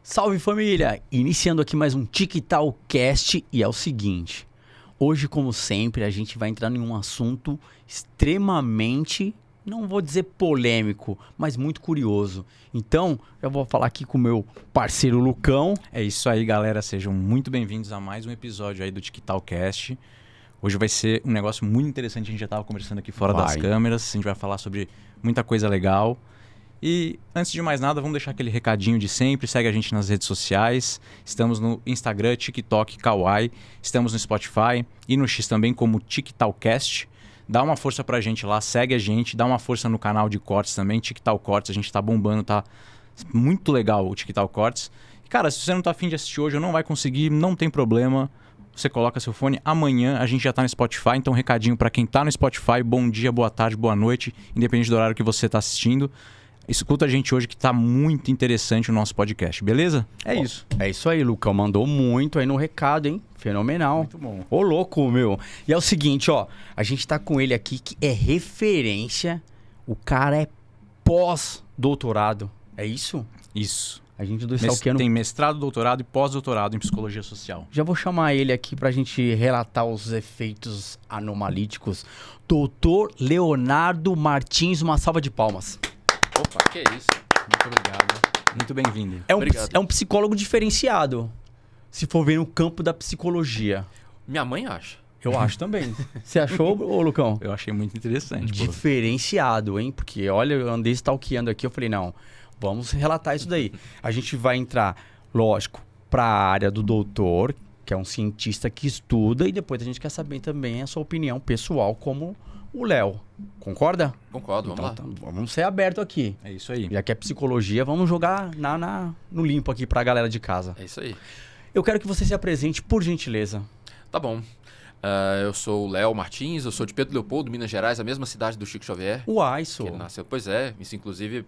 Salve família! Iniciando aqui mais um TikTalkcast e é o seguinte, hoje como sempre a gente vai entrar em um assunto extremamente, não vou dizer polêmico, mas muito curioso. Então, eu vou falar aqui com o meu parceiro Lucão. É isso aí, galera, sejam muito bem-vindos a mais um episódio aí do TikTalkcast. Hoje vai ser um negócio muito interessante, a gente já estava conversando aqui fora das câmeras, a gente vai falar sobre muita coisa legal. E antes de mais nada, vamos deixar aquele recadinho de sempre, segue a gente nas redes sociais, estamos no Instagram, TikTok, Kawaii, estamos no Spotify e no X também como TikTalkcast. Dá uma força pra gente lá, segue a gente, dá uma força no canal de cortes também, TikTalkcortes, a gente tá bombando, tá muito legal o TikTalkcortes. E cara, se você não tá afim de assistir hoje ou não vai conseguir, não tem problema, você coloca seu fone, amanhã a gente já tá no Spotify, então recadinho pra quem tá no Spotify, bom dia, boa tarde, boa noite, independente do horário que você tá assistindo. Escuta a gente hoje que tá muito interessante o nosso podcast, beleza? É isso. É isso aí, Lucão. Mandou muito aí no recado, hein? Fenomenal. Muito bom. Ô, louco, meu. E é o seguinte, ó. A gente tá com ele aqui que é referência. O cara é pós-doutorado. É isso? Isso. A gente do Stalkeando... Tem mestrado, doutorado e pós-doutorado em psicologia social. Já vou chamar ele aqui pra gente relatar os efeitos anomalíticos. Doutor Leonardo Martins, uma salva de palmas. Opa, que isso. Muito obrigado. Muito bem-vindo. É um psicólogo diferenciado, se for ver no campo da psicologia. Minha mãe acha. Eu acho também. Você achou, ô Lucão? Eu achei muito interessante. Diferenciado, hein? Porque, olha, eu andei stalkeando aqui, eu falei, não, vamos relatar isso daí. A gente vai entrar, lógico, para a área do doutor, que é um cientista que estuda, e depois a gente quer saber também a sua opinião pessoal como o Léo. Concorda? Concordo, vamos lá. Então, vamos ser aberto aqui. É isso aí. Já que é psicologia, vamos jogar no limpo aqui pra galera de casa. É isso aí. Eu quero que você se apresente, por gentileza. Tá bom. Eu sou o Léo Martins, eu sou de Pedro Leopoldo, Minas Gerais, a mesma cidade do Chico Xavier. Uai, Que sou. ele nasceu. Pois é, isso inclusive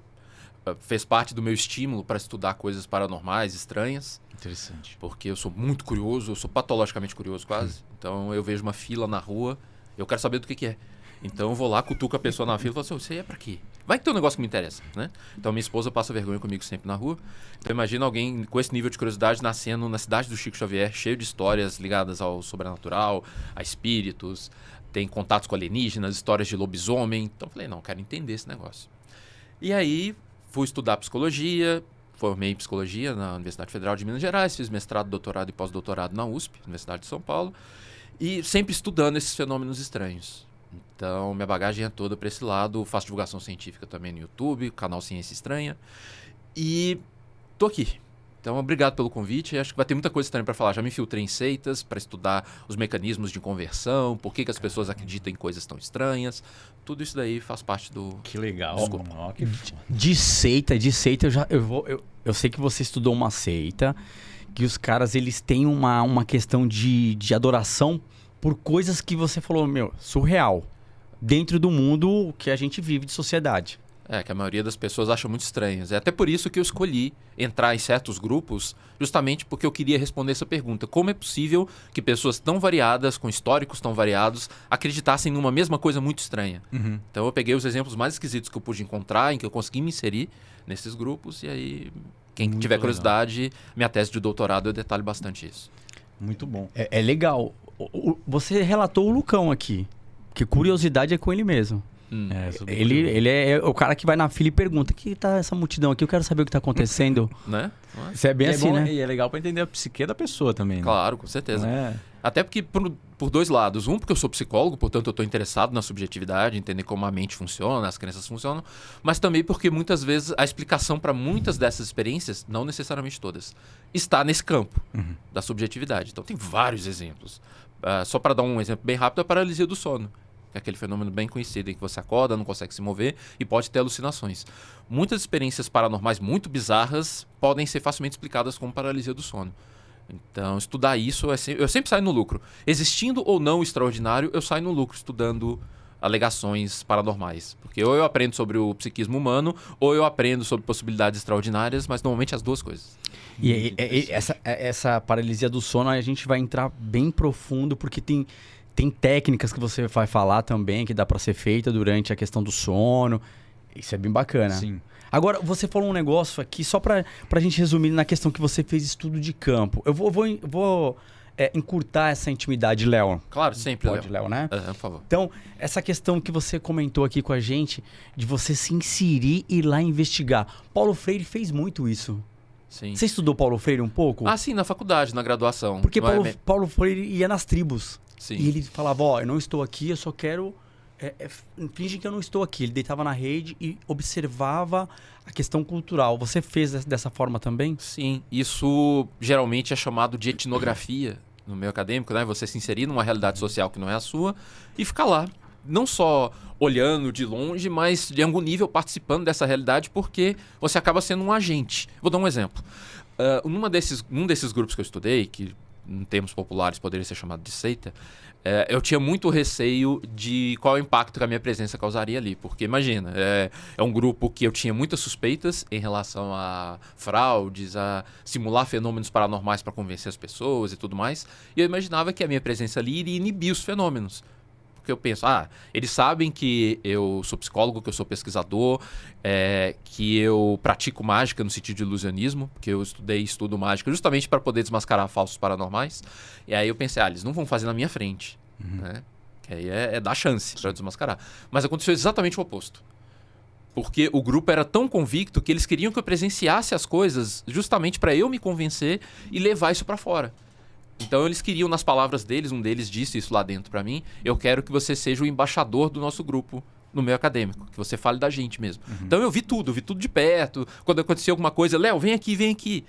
fez parte do meu estímulo para estudar coisas paranormais, estranhas. Interessante. Porque eu sou muito curioso, eu sou patologicamente curioso quase. Então eu vejo uma fila na rua, eu quero saber do que é. Então eu vou lá, cutuco a pessoa na fila e falo assim, você é pra quê? Vai que tem um negócio que me interessa, né? Então minha esposa passa vergonha comigo sempre na rua. Então imagina alguém com esse nível de curiosidade nascendo na cidade do Chico Xavier, cheio de histórias ligadas ao sobrenatural, a espíritos, tem contatos com alienígenas, histórias de lobisomem. Então eu falei, não, quero entender esse negócio. E aí fui estudar psicologia, formei em psicologia na Universidade Federal de Minas Gerais, fiz mestrado, doutorado e pós-doutorado na USP, Universidade de São Paulo, e sempre estudando esses fenômenos estranhos. Então, minha bagagem é toda para esse lado. Faço divulgação científica também no YouTube, canal Ciência Estranha. E tô aqui. Então, obrigado pelo convite. Acho que vai ter muita coisa estranha para falar. Já me infiltrei em seitas para estudar os mecanismos de conversão, por que as pessoas acreditam em coisas tão estranhas. Tudo isso daí faz parte do... Que legal. Desculpa. De seita, eu sei que você estudou uma seita, que os caras, eles têm uma questão de adoração por coisas que você falou, surreal. Dentro do mundo que a gente vive de sociedade. Que a maioria das pessoas acha muito estranhas. É até por isso que eu escolhi entrar em certos grupos, justamente porque eu queria responder essa pergunta. Como é possível que pessoas tão variadas, com históricos tão variados, acreditassem numa mesma coisa muito estranha? Uhum. Então eu peguei os exemplos mais esquisitos que eu pude encontrar, em que eu consegui me inserir nesses grupos, e aí, quem Muito tiver legal. curiosidade, minha tese de doutorado eu detalho bastante isso. Muito bom. É legal. Você relatou o Lucão aqui. Porque curiosidade é com ele mesmo. Ele é o cara que vai na fila e pergunta: que tá essa multidão aqui? Eu quero saber o que tá acontecendo. Né? Isso é bem E assim, bom, né? E é legal pra entender a psique da pessoa também, né? Claro, com certeza. Não é? Até porque por dois lados. Um, porque eu sou psicólogo, portanto eu estou interessado na subjetividade, entender como a mente funciona, as crenças funcionam. Mas também porque muitas vezes a explicação para muitas dessas experiências, não necessariamente todas, está nesse campo da subjetividade. Então tem vários exemplos. Só para dar um exemplo bem rápido, a paralisia do sono. Que é aquele fenômeno bem conhecido em que você acorda, não consegue se mover e pode ter alucinações. Muitas experiências paranormais muito bizarras podem ser facilmente explicadas como paralisia do sono. Então, estudar isso, eu sempre saio no lucro. Existindo ou não o extraordinário, eu saio no lucro estudando alegações paranormais. Porque ou eu aprendo sobre o psiquismo humano, ou eu aprendo sobre possibilidades extraordinárias, mas normalmente as duas coisas. E essa paralisia do sono, a gente vai entrar bem profundo, porque tem técnicas que você vai falar também, que dá para ser feita durante a questão do sono. Isso é bem bacana. Sim. Agora, você falou um negócio aqui, só pra gente resumir na questão que você fez estudo de campo. Eu vou encurtar essa intimidade, Léo. Claro, sempre, Pode, Léo, né? Por favor. Então, essa questão que você comentou aqui com a gente, de você se inserir e ir lá investigar. Paulo Freire fez muito isso. Sim. Você estudou Paulo Freire um pouco? Ah, sim, na faculdade, na graduação. Porque Não é Paulo Freire ia nas tribos. Sim. E ele falava, ó, eu não estou aqui, eu só quero... finge que eu não estou aqui. Ele deitava na rede e observava a questão cultural. Você fez dessa forma também? Sim, isso geralmente é chamado de etnografia no meio acadêmico, né? Você se inserir numa realidade social que não é a sua e ficar lá, não só olhando de longe, mas de algum nível participando dessa realidade, porque você acaba sendo um agente. Vou dar um exemplo. Num desses grupos que eu estudei, que em termos populares poderia ser chamado de seita, eu tinha muito receio de qual o impacto que a minha presença causaria ali. Porque, imagina, é um grupo que eu tinha muitas suspeitas em relação a fraudes, a simular fenômenos paranormais para convencer as pessoas e tudo mais. E eu imaginava que a minha presença ali iria inibir os fenômenos. Porque eu penso, eles sabem que eu sou psicólogo, que eu sou pesquisador, que eu pratico mágica no sentido de ilusionismo, porque eu estudo mágica justamente para poder desmascarar falsos paranormais. E aí eu pensei, eles não vão fazer na minha frente, né? Que aí é dar chance para desmascarar. Mas aconteceu exatamente o oposto. Porque o grupo era tão convicto que eles queriam que eu presenciasse as coisas justamente para eu me convencer e levar isso para fora. Então eles queriam, nas palavras deles, um deles disse isso lá dentro pra mim, eu quero que você seja o embaixador do nosso grupo no meio acadêmico, que você fale da gente mesmo. Então eu vi tudo de perto. Quando acontecia alguma coisa, Léo, vem aqui, vem aqui.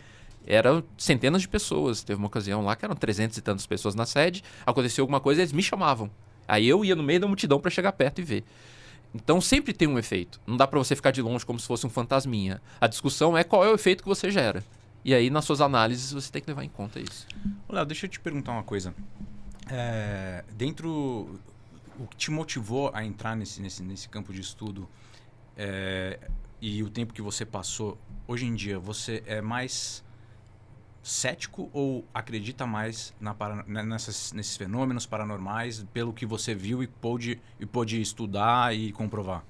Eram centenas de pessoas. Teve uma ocasião lá que eram 300 e tantas pessoas na sede, aconteceu alguma coisa, eles me chamavam. Aí eu ia no meio da multidão pra chegar perto e ver. Então sempre tem um efeito. Não dá pra você ficar de longe como se fosse um fantasminha. A discussão é qual é o efeito que você gera. E aí, nas suas análises, você tem que levar em conta isso. Léo, deixa eu te perguntar uma coisa. O que te motivou a entrar nesse campo de estudo e o tempo que você passou, hoje em dia, você é mais cético ou acredita mais nesses fenômenos paranormais pelo que você viu e pôde estudar e comprovar?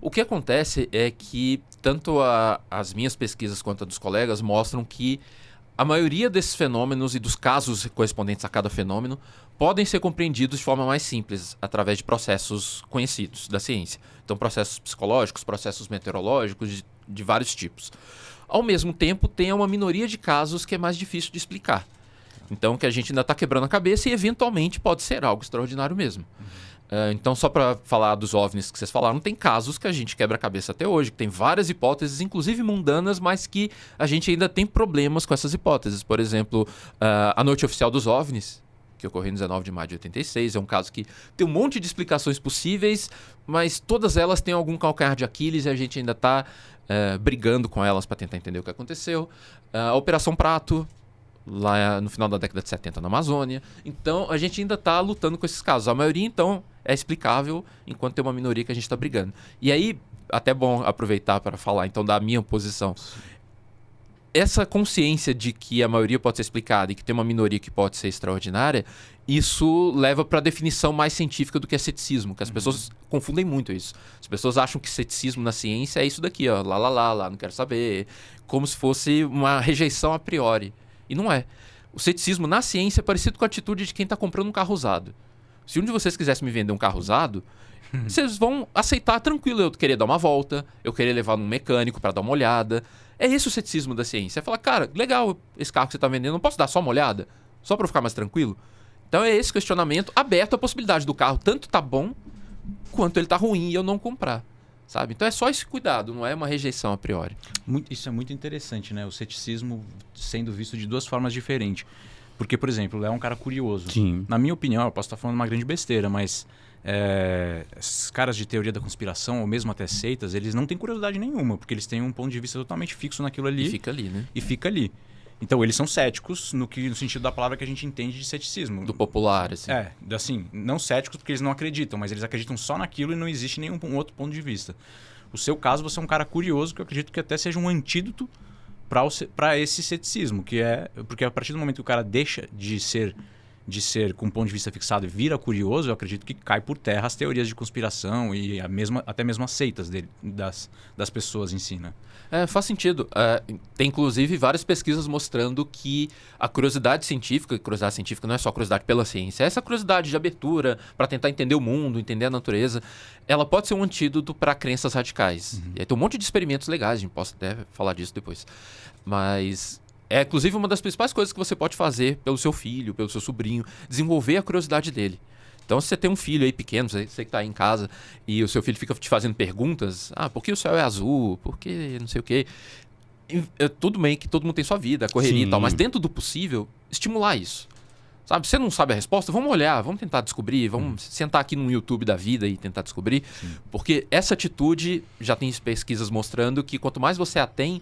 O que acontece é que tanto as minhas pesquisas quanto a dos colegas mostram que a maioria desses fenômenos e dos casos correspondentes a cada fenômeno podem ser compreendidos de forma mais simples, através de processos conhecidos da ciência. Então, processos psicológicos, processos meteorológicos de vários tipos. Ao mesmo tempo, tem uma minoria de casos que é mais difícil de explicar. Então, que a gente ainda está quebrando a cabeça e, eventualmente, pode ser algo extraordinário mesmo. Então, só para falar dos OVNIs que vocês falaram, tem casos que a gente quebra a cabeça até hoje, que tem várias hipóteses, inclusive mundanas, mas que a gente ainda tem problemas com essas hipóteses. Por exemplo, a Noite Oficial dos OVNIs, que ocorreu em 19 de maio de 86, é um caso que tem um monte de explicações possíveis, mas todas elas têm algum calcanhar de Aquiles e a gente ainda está brigando com elas para tentar entender o que aconteceu. A Operação Prato, lá no final da década de 70 na Amazônia. Então, a gente ainda está lutando com esses casos. A maioria, então, é explicável, enquanto tem uma minoria que a gente está brigando. E aí, até bom aproveitar para falar, então, da minha posição. Essa consciência de que a maioria pode ser explicada e que tem uma minoria que pode ser extraordinária, isso leva para a definição mais científica do que é ceticismo, que as pessoas confundem muito isso. As pessoas acham que ceticismo na ciência é isso daqui, ó, lá, não quero saber, como se fosse uma rejeição a priori. E não é. O ceticismo na ciência é parecido com a atitude de quem está comprando um carro usado. Se um de vocês quisesse me vender um carro usado, vocês vão aceitar tranquilo. Eu querer dar uma volta, eu querer levar num mecânico para dar uma olhada. É esse o ceticismo da ciência. É falar, cara, legal esse carro que você está vendendo, não posso dar só uma olhada? Só para eu ficar mais tranquilo? Então é esse questionamento aberto à possibilidade do carro tanto tá bom, quanto ele tá ruim e eu não comprar. Sabe? Então é só esse cuidado, não é uma rejeição a priori. Isso é muito interessante, né? O ceticismo sendo visto de duas formas diferentes. Porque, por exemplo, o Léo é um cara curioso. Sim. Na minha opinião, eu posso estar falando uma grande besteira, mas esses caras de teoria da conspiração, ou mesmo até seitas, eles não têm curiosidade nenhuma, porque eles têm um ponto de vista totalmente fixo naquilo ali. E fica ali, né? E fica ali. Então, eles são céticos no sentido da palavra que a gente entende de ceticismo. Do popular, assim. Assim, não céticos porque eles não acreditam, mas eles acreditam só naquilo e não existe nenhum outro ponto de vista. O seu caso, você é um cara curioso, que eu acredito que até seja um antídoto para esse ceticismo, que é... Porque a partir do momento que o cara deixa de ser de ser com um ponto de vista fixado e vira curioso, eu acredito que cai por terra as teorias de conspiração e até mesmo as seitas das pessoas em si, né? Faz sentido. Tem inclusive várias pesquisas mostrando que a curiosidade científica não é só curiosidade pela ciência, é essa curiosidade de abertura para tentar entender o mundo, entender a natureza, ela pode ser um antídoto para crenças radicais. E aí tem um monte de experimentos legais, a gente pode até falar disso depois. Mas é inclusive uma das principais coisas que você pode fazer pelo seu filho, pelo seu sobrinho, desenvolver a curiosidade dele. Então, se você tem um filho aí pequeno, você que está aí em casa, e o seu filho fica te fazendo perguntas, por que o céu é azul? Por que não sei o quê? Tudo bem que todo mundo tem sua vida, correria e tal, mas dentro do possível, estimular isso. Sabe, você não sabe a resposta? Vamos olhar, vamos tentar descobrir, vamos sentar aqui no YouTube da vida e tentar descobrir. Porque essa atitude, já tem pesquisas mostrando que quanto mais você a tem,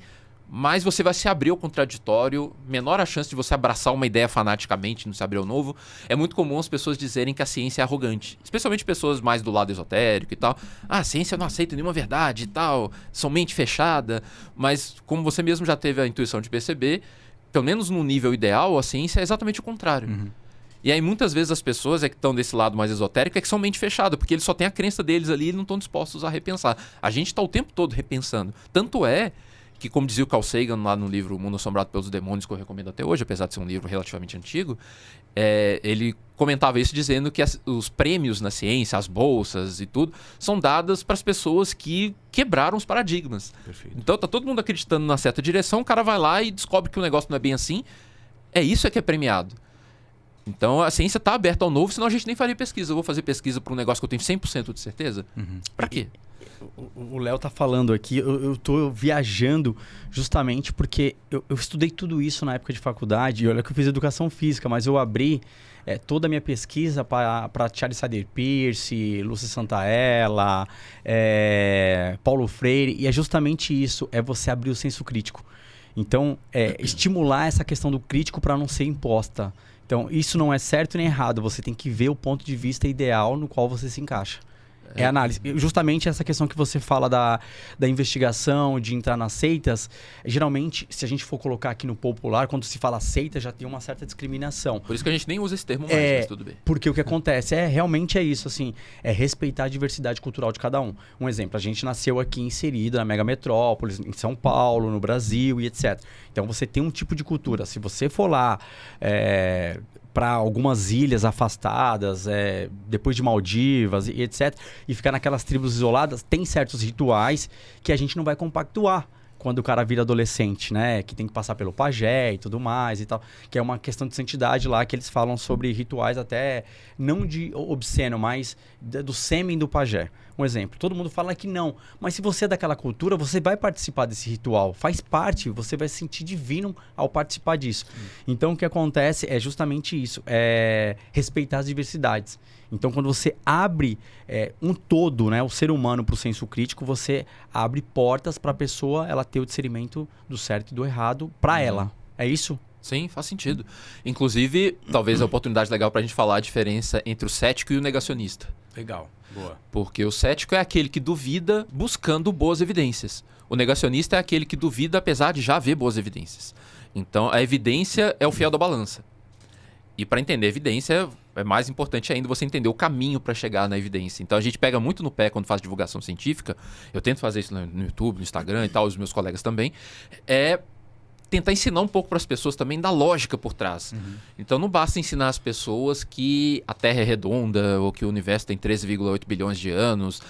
mais você vai se abrir ao contraditório, menor a chance de você abraçar uma ideia fanaticamente, não se abrir ao novo. É muito comum as pessoas dizerem que a ciência é arrogante, especialmente pessoas mais do lado esotérico e tal. A ciência não aceita nenhuma verdade e tal, são mente fechada. Mas como você mesmo já teve a intuição de perceber, pelo menos no nível ideal, a ciência é exatamente o contrário. E aí muitas vezes as pessoas que estão desse lado mais esotérico que são mente fechada, porque eles só têm a crença deles ali e não estão dispostos a repensar. A gente está o tempo todo repensando. Tanto é que, como dizia o Carl Sagan lá no livro Mundo Assombrado pelos Demônios, que eu recomendo até hoje, apesar de ser um livro relativamente antigo, ele comentava isso dizendo que os prêmios na ciência, as bolsas e tudo, são dadas para as pessoas que quebraram os paradigmas. Perfeito. Então tá todo mundo acreditando na certa direção, o cara vai lá e descobre que o negócio não é bem assim. Isso que é premiado. Então a ciência está aberta ao novo, senão a gente nem faria pesquisa. Eu vou fazer pesquisa para um negócio que eu tenho 100% de certeza? Para quê? O Léo tá falando aqui, eu tô viajando justamente porque eu estudei tudo isso na época de faculdade, e olha que eu fiz educação física, mas eu abri toda a minha pesquisa para Charles Sanders Peirce, Lúcia Santaella, Paulo Freire, e é justamente isso, você abrir o senso crítico. Então, estimular essa questão do crítico para não ser imposta. Então, isso não é certo nem errado, você tem que ver o ponto de vista ideal no qual você se encaixa. É análise. Justamente essa questão que você fala da investigação, de entrar nas seitas, geralmente, se a gente for colocar aqui no popular, quando se fala seita, já tem uma certa discriminação. Por isso que a gente nem usa esse termo mais, mas tudo bem. Porque o que acontece realmente é isso, assim, respeitar a diversidade cultural de cada um. Um exemplo, a gente nasceu aqui inserido na mega metrópole, em São Paulo, no Brasil e etc. Então, você tem um tipo de cultura. Se você for lá para algumas ilhas afastadas, depois de Maldivas e etc., e ficar naquelas tribos isoladas, tem certos rituais que a gente não vai compactuar quando o cara vira adolescente, né? Que tem que passar pelo pajé e tudo mais e tal. Que é uma questão de santidade lá, que eles falam sobre rituais até, não de obsceno, mas do sêmen do pajé. Um exemplo, todo mundo fala que não, mas se você é daquela cultura, você vai participar desse ritual, faz parte, você vai se sentir divino ao participar disso. Então, o que acontece é justamente isso, respeitar as diversidades. Então, quando você abre um todo, né, o ser humano para o senso crítico, você abre portas para a pessoa ela ter o discernimento do certo e do errado para ela. É isso? Sim, faz sentido. Inclusive, talvez a oportunidade legal para a gente falar a diferença entre o cético e o negacionista. Legal, boa. Porque o cético é aquele que duvida buscando boas evidências. O negacionista é aquele que duvida apesar de já haver boas evidências. Então, a evidência é o fiel da balança. E para entender a evidência, é mais importante ainda você entender o caminho para chegar na evidência. Então, a gente pega muito no pé quando faz divulgação científica. Eu tento fazer isso no YouTube, no Instagram e tal, os meus colegas também. Tentar ensinar um pouco para as pessoas também da lógica por trás. Então, não basta ensinar as pessoas que a Terra é redonda ou que o universo tem 13,8 bilhões de anos.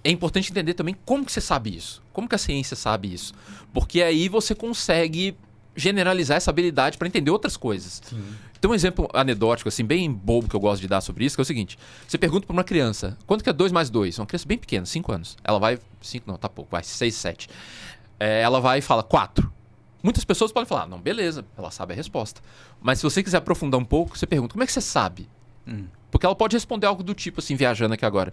É importante entender também como que você sabe isso. Como que a ciência sabe isso. Porque aí você consegue generalizar essa habilidade para entender outras coisas. Sim. Tem um exemplo anedótico, assim, bem bobo que eu gosto de dar sobre isso, que é o seguinte. Você pergunta para uma criança, quanto que é 2 mais 2? Uma criança bem pequena, 5 anos. Ela vai... 5 não, tá pouco. Vai, 6, 7. Ela vai e fala 4. Muitas pessoas podem falar, não, beleza, ela sabe a resposta. Mas se você quiser aprofundar um pouco, você pergunta, como é que você sabe? Porque ela pode responder algo do tipo, assim, viajando aqui agora.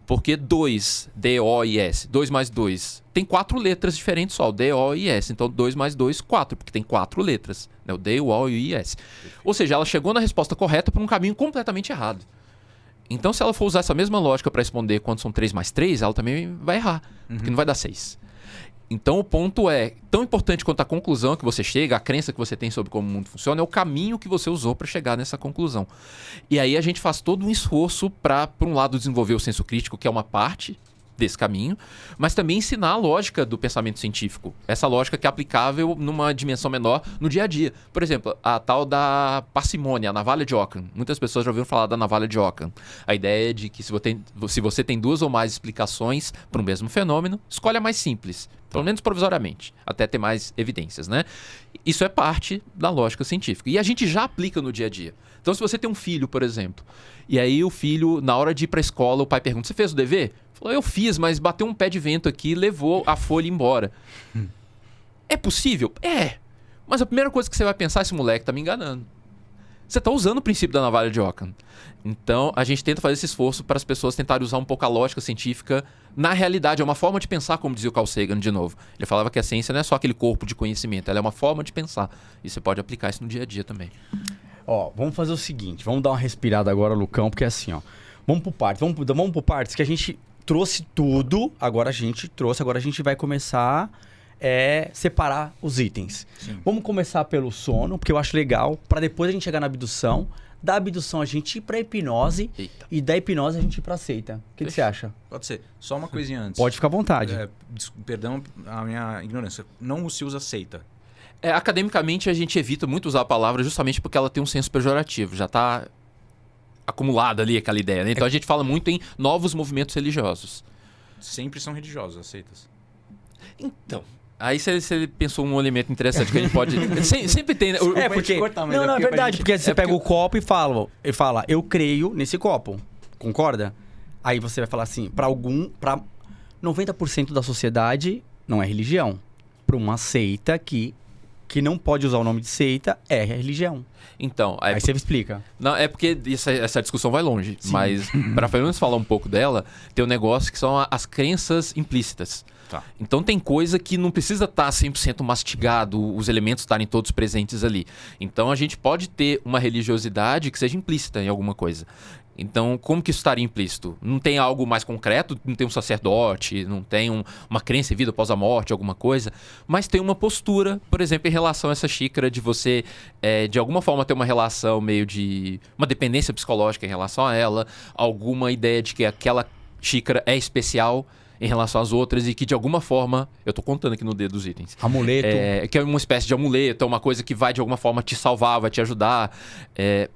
Porque 2, D-O-I-S, 2 mais 2, tem 4 letras diferentes só, o D-O-I-S. Então, 2 mais 2, 4, porque tem 4 letras, né? O D, o O e o I-S. Ou seja, ela chegou na resposta correta por um caminho completamente errado. Então, se ela for usar essa mesma lógica para responder quando são 3 mais 3, ela também vai errar, porque não vai dar 6. Então o ponto é, tão importante quanto a conclusão que você chega, a crença que você tem sobre como o mundo funciona, é o caminho que você usou para chegar nessa conclusão. E aí a gente faz todo um esforço para, por um lado, desenvolver o senso crítico, que é uma parte desse caminho, mas também ensinar a lógica do pensamento científico. Essa lógica que é aplicável numa dimensão menor no dia a dia. Por exemplo, a tal da parcimônia, a navalha de Ockham. Muitas pessoas já ouviram falar da navalha de Ockham. A ideia é de que se você tem duas ou mais explicações para um mesmo fenômeno, escolhe a mais simples, pelo menos provisoriamente, até ter mais evidências, né? Isso é parte da lógica científica. E a gente já aplica no dia a dia. Então, se você tem um filho, por exemplo, e aí o filho, na hora de ir para a escola, o pai pergunta, você fez o dever? Falou, eu fiz, mas bateu um pé de vento aqui e levou a folha embora. É possível? É. Mas a primeira coisa que você vai pensar, esse moleque tá me enganando. Você tá usando o princípio da navalha de Ockham. Então, a gente tenta fazer esse esforço para as pessoas tentarem usar um pouco a lógica científica na realidade. É uma forma de pensar, como dizia o Carl Sagan de novo. Ele falava que a ciência não é só aquele corpo de conhecimento, ela é uma forma de pensar. E você pode aplicar isso no dia a dia também. Ó, vamos fazer o seguinte, vamos dar uma respirada agora, Lucão, porque assim, ó, vamos por partes, que a gente trouxe tudo, agora a gente vai começar separar os itens. Sim. Vamos começar pelo sono, porque eu acho legal, para depois a gente chegar na abdução, da abdução a gente ir pra hipnose, e da hipnose a gente ir pra seita. O que você acha? Pode ser. Só uma coisinha antes. Pode ficar à vontade. Perdão a minha ignorância. Não se usa seita. Academicamente, a gente evita muito usar a palavra justamente porque ela tem um senso pejorativo. Já está acumulada ali aquela ideia, né? Então a gente fala muito em novos movimentos religiosos. Sempre são religiosos as seitas. Então, aí você pensou um elemento interessante que a gente pode... sempre tem, né? Porque... Não, é verdade, porque você pega o copo e fala, eu creio nesse copo. Concorda? Aí você vai falar assim, para 90% da sociedade não é religião. Para uma seita que não pode usar o nome de seita, é religião. Então, aí você me explica. Não, é porque essa discussão vai longe. Sim. Mas, para pelo menos falar um pouco dela, tem um negócio que são as crenças implícitas. Tá. Então tem coisa que não precisa estar 100% mastigado, os elementos estarem todos presentes ali. Então a gente pode ter uma religiosidade que seja implícita em alguma coisa. Então, como que isso estaria implícito? Não tem algo mais concreto, não tem um sacerdote, não tem uma crença em vida após a morte, alguma coisa, mas tem uma postura, por exemplo, em relação a essa xícara de você, de alguma forma, ter uma relação meio de... uma dependência psicológica em relação a ela, alguma ideia de que aquela xícara é especial em relação às outras e que, de alguma forma, eu tô contando aqui no dedo os itens. Amuleto. Que é uma espécie de amuleto, é uma coisa que vai, de alguma forma, te salvar, vai te ajudar.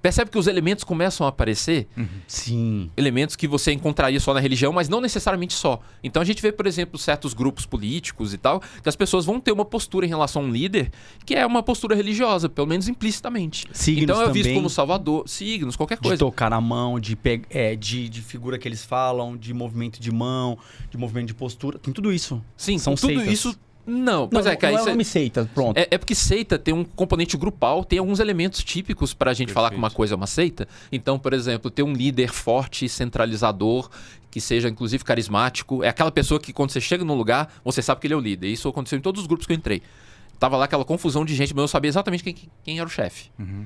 Percebe que os elementos começam a aparecer? Sim. Elementos que você encontraria só na religião, mas não necessariamente só. Então, a gente vê, por exemplo, certos grupos políticos e tal, que as pessoas vão ter uma postura em relação a um líder que é uma postura religiosa, pelo menos implicitamente. Signos então, é visto também. como salvador. Signos, qualquer coisa. De tocar na mão, de figura que eles falam, de movimento de mão, de movimento de postura, tem tudo isso. Sim, são tudo seitas. isso... Não, Não, mas não é nome seita, pronto. É porque seita tem um componente grupal, tem alguns elementos típicos pra gente falar que uma coisa é uma seita. Então, por exemplo, ter um líder forte, centralizador, que seja inclusive carismático. É aquela pessoa que quando você chega num lugar, você sabe que ele é o líder. Isso aconteceu em todos os grupos que eu entrei. Tava lá aquela confusão de gente, mas eu sabia exatamente quem era o chefe. Uhum.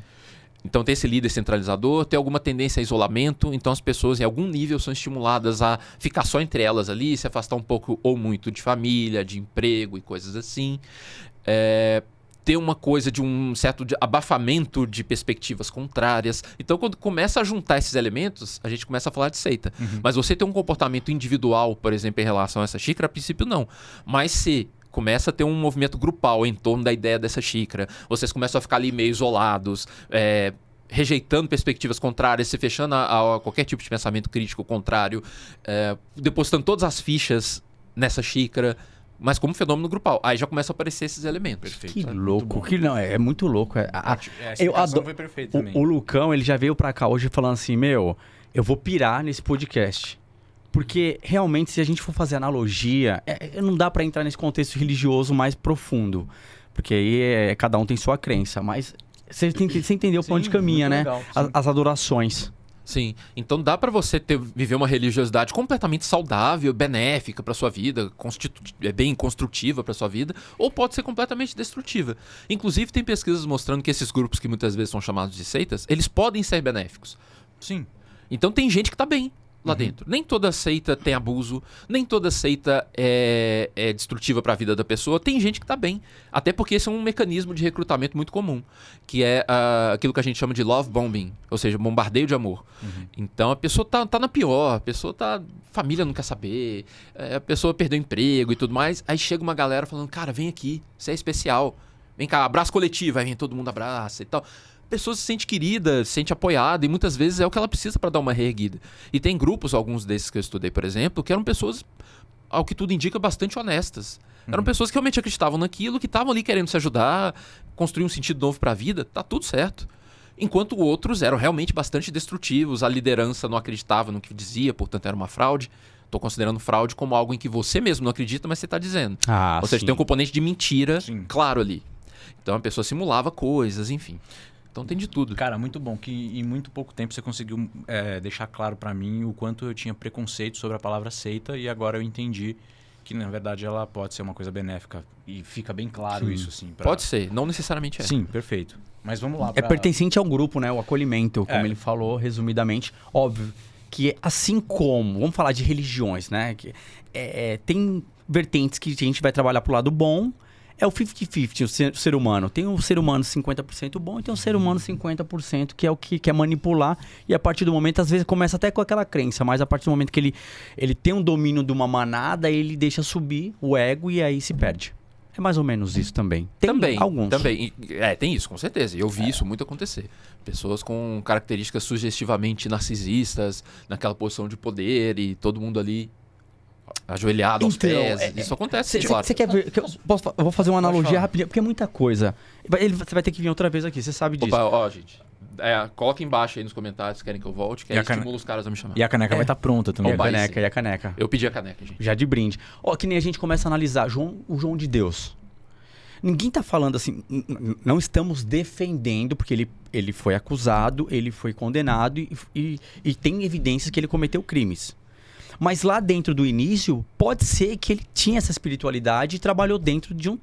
Então tem esse líder centralizador, tem alguma tendência a isolamento, então as pessoas em algum nível são estimuladas a ficar só entre elas ali, se afastar um pouco ou muito de família, de emprego e coisas assim. Ter uma coisa de um certo abafamento de perspectivas contrárias. Então quando começa a juntar esses elementos, a gente começa a falar de seita. Uhum. Mas você ter um comportamento individual, por exemplo, em relação a essa xícara, a princípio não. Mas se começa a ter um movimento grupal em torno da ideia dessa xícara. Vocês começam a ficar ali meio isolados, rejeitando perspectivas contrárias, se fechando a qualquer tipo de pensamento crítico contrário, depositando todas as fichas nessa xícara, mas como fenômeno grupal. Aí já começam a aparecer esses elementos. Perfeito. Que louco, é muito louco. Eu adoro. Foi perfeito também. O Lucão, ele já veio pra cá hoje falando assim, eu vou pirar nesse podcast. Porque, realmente, se a gente for fazer analogia, não dá pra entrar nesse contexto religioso mais profundo. Porque aí cada um tem sua crença. Mas você entendeu pra onde caminha, né? Legal, As adorações. Sim, então dá pra você viver uma religiosidade completamente saudável, benéfica pra sua vida, bem construtiva pra sua vida, ou pode ser completamente destrutiva. Inclusive, tem pesquisas mostrando que esses grupos que muitas vezes são chamados de seitas, eles podem ser benéficos. Sim. Então tem gente que tá bem. lá dentro. Nem toda seita tem abuso, nem toda seita é destrutiva para a vida da pessoa. Tem gente que tá bem. Até porque esse é um mecanismo de recrutamento muito comum, que é aquilo que a gente chama de love bombing, ou seja, bombardeio de amor. Então a pessoa tá na pior, a pessoa família não quer saber, a pessoa perdeu emprego e tudo mais. Aí chega uma galera falando, cara, vem aqui, você é especial. Vem cá, abraço coletivo, aí vem todo mundo abraça e tal. A pessoa se sente querida, se sente apoiada, e muitas vezes é o que ela precisa para dar uma reerguida. E tem grupos, alguns desses que eu estudei, por exemplo, que eram pessoas, ao que tudo indica, bastante honestas. Eram pessoas que realmente acreditavam naquilo, que estavam ali querendo se ajudar, construir um sentido novo para a vida, tá tudo certo. Enquanto outros eram realmente bastante destrutivos, a liderança não acreditava no que dizia, portanto era uma fraude. Estou considerando fraude como algo em que você mesmo não acredita, mas você está dizendo. Ou seja, tem um componente de mentira claro ali. Então a pessoa simulava coisas, enfim. Então tem de tudo. Cara, muito bom que em muito pouco tempo você conseguiu deixar claro pra mim o quanto eu tinha preconceito sobre a palavra seita, e agora eu entendi que na verdade ela pode ser uma coisa benéfica, e fica bem claro isso, assim. Pode ser, não necessariamente é. Sim, perfeito. Mas vamos lá. É pertencente ao grupo, né? O acolhimento, como ele falou, resumidamente. Óbvio que assim como, vamos falar de religiões, né? Que, tem vertentes que a gente vai trabalhar pro lado bom. É o 50-50, o ser humano. Tem um ser humano 50% bom e tem um ser humano 50% que é o que quer manipular. E a partir do momento, às vezes, começa até com aquela crença, mas a partir do momento que ele tem um domínio de uma manada, ele deixa subir o ego e aí se perde. É mais ou menos isso também. Tem alguns. Também. Tem isso, com certeza. Eu vi isso muito acontecer. Pessoas com características sugestivamente narcisistas, naquela posição de poder e todo mundo ali ajoelhado aos pés. Isso acontece, claro. Você quer ver? Eu vou fazer uma analogia rapidinho, porque é muita coisa. Você vai ter que vir outra vez aqui, você sabe disso. Opa, gente. Coloca embaixo aí nos comentários se querem que eu volte, que aí estimula os caras a me chamar. E a caneca vai estar pronta também. E a caneca. Eu pedi a caneca, gente. Já de brinde. Que nem a gente começa a analisar o João de Deus. Ninguém tá falando assim, não estamos defendendo, porque ele foi acusado, ele foi condenado e tem evidências que ele cometeu crimes. Mas lá dentro do início, pode ser que ele tinha essa espiritualidade e trabalhou dentro de um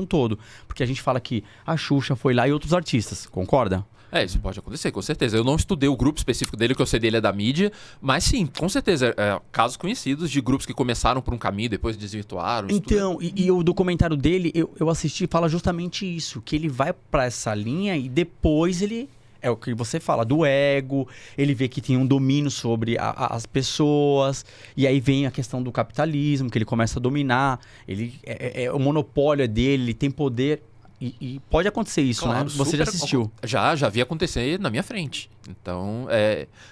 todo. Porque a gente fala que a Xuxa foi lá e outros artistas, concorda? Isso pode acontecer, com certeza. Eu não estudei o grupo específico dele, que eu sei dele é da mídia, mas sim, com certeza. Casos conhecidos de grupos que começaram por um caminho, depois desvirtuaram. Então, e o documentário dele, eu assisti, fala justamente isso, que ele vai pra essa linha e depois ele... É o que você fala, do ego, ele vê que tem um domínio sobre as pessoas, e aí vem a questão do capitalismo, que ele começa a dominar, o monopólio dele, ele tem poder, e pode acontecer isso, claro, né? Você já assistiu. Já vi acontecer na minha frente. Então,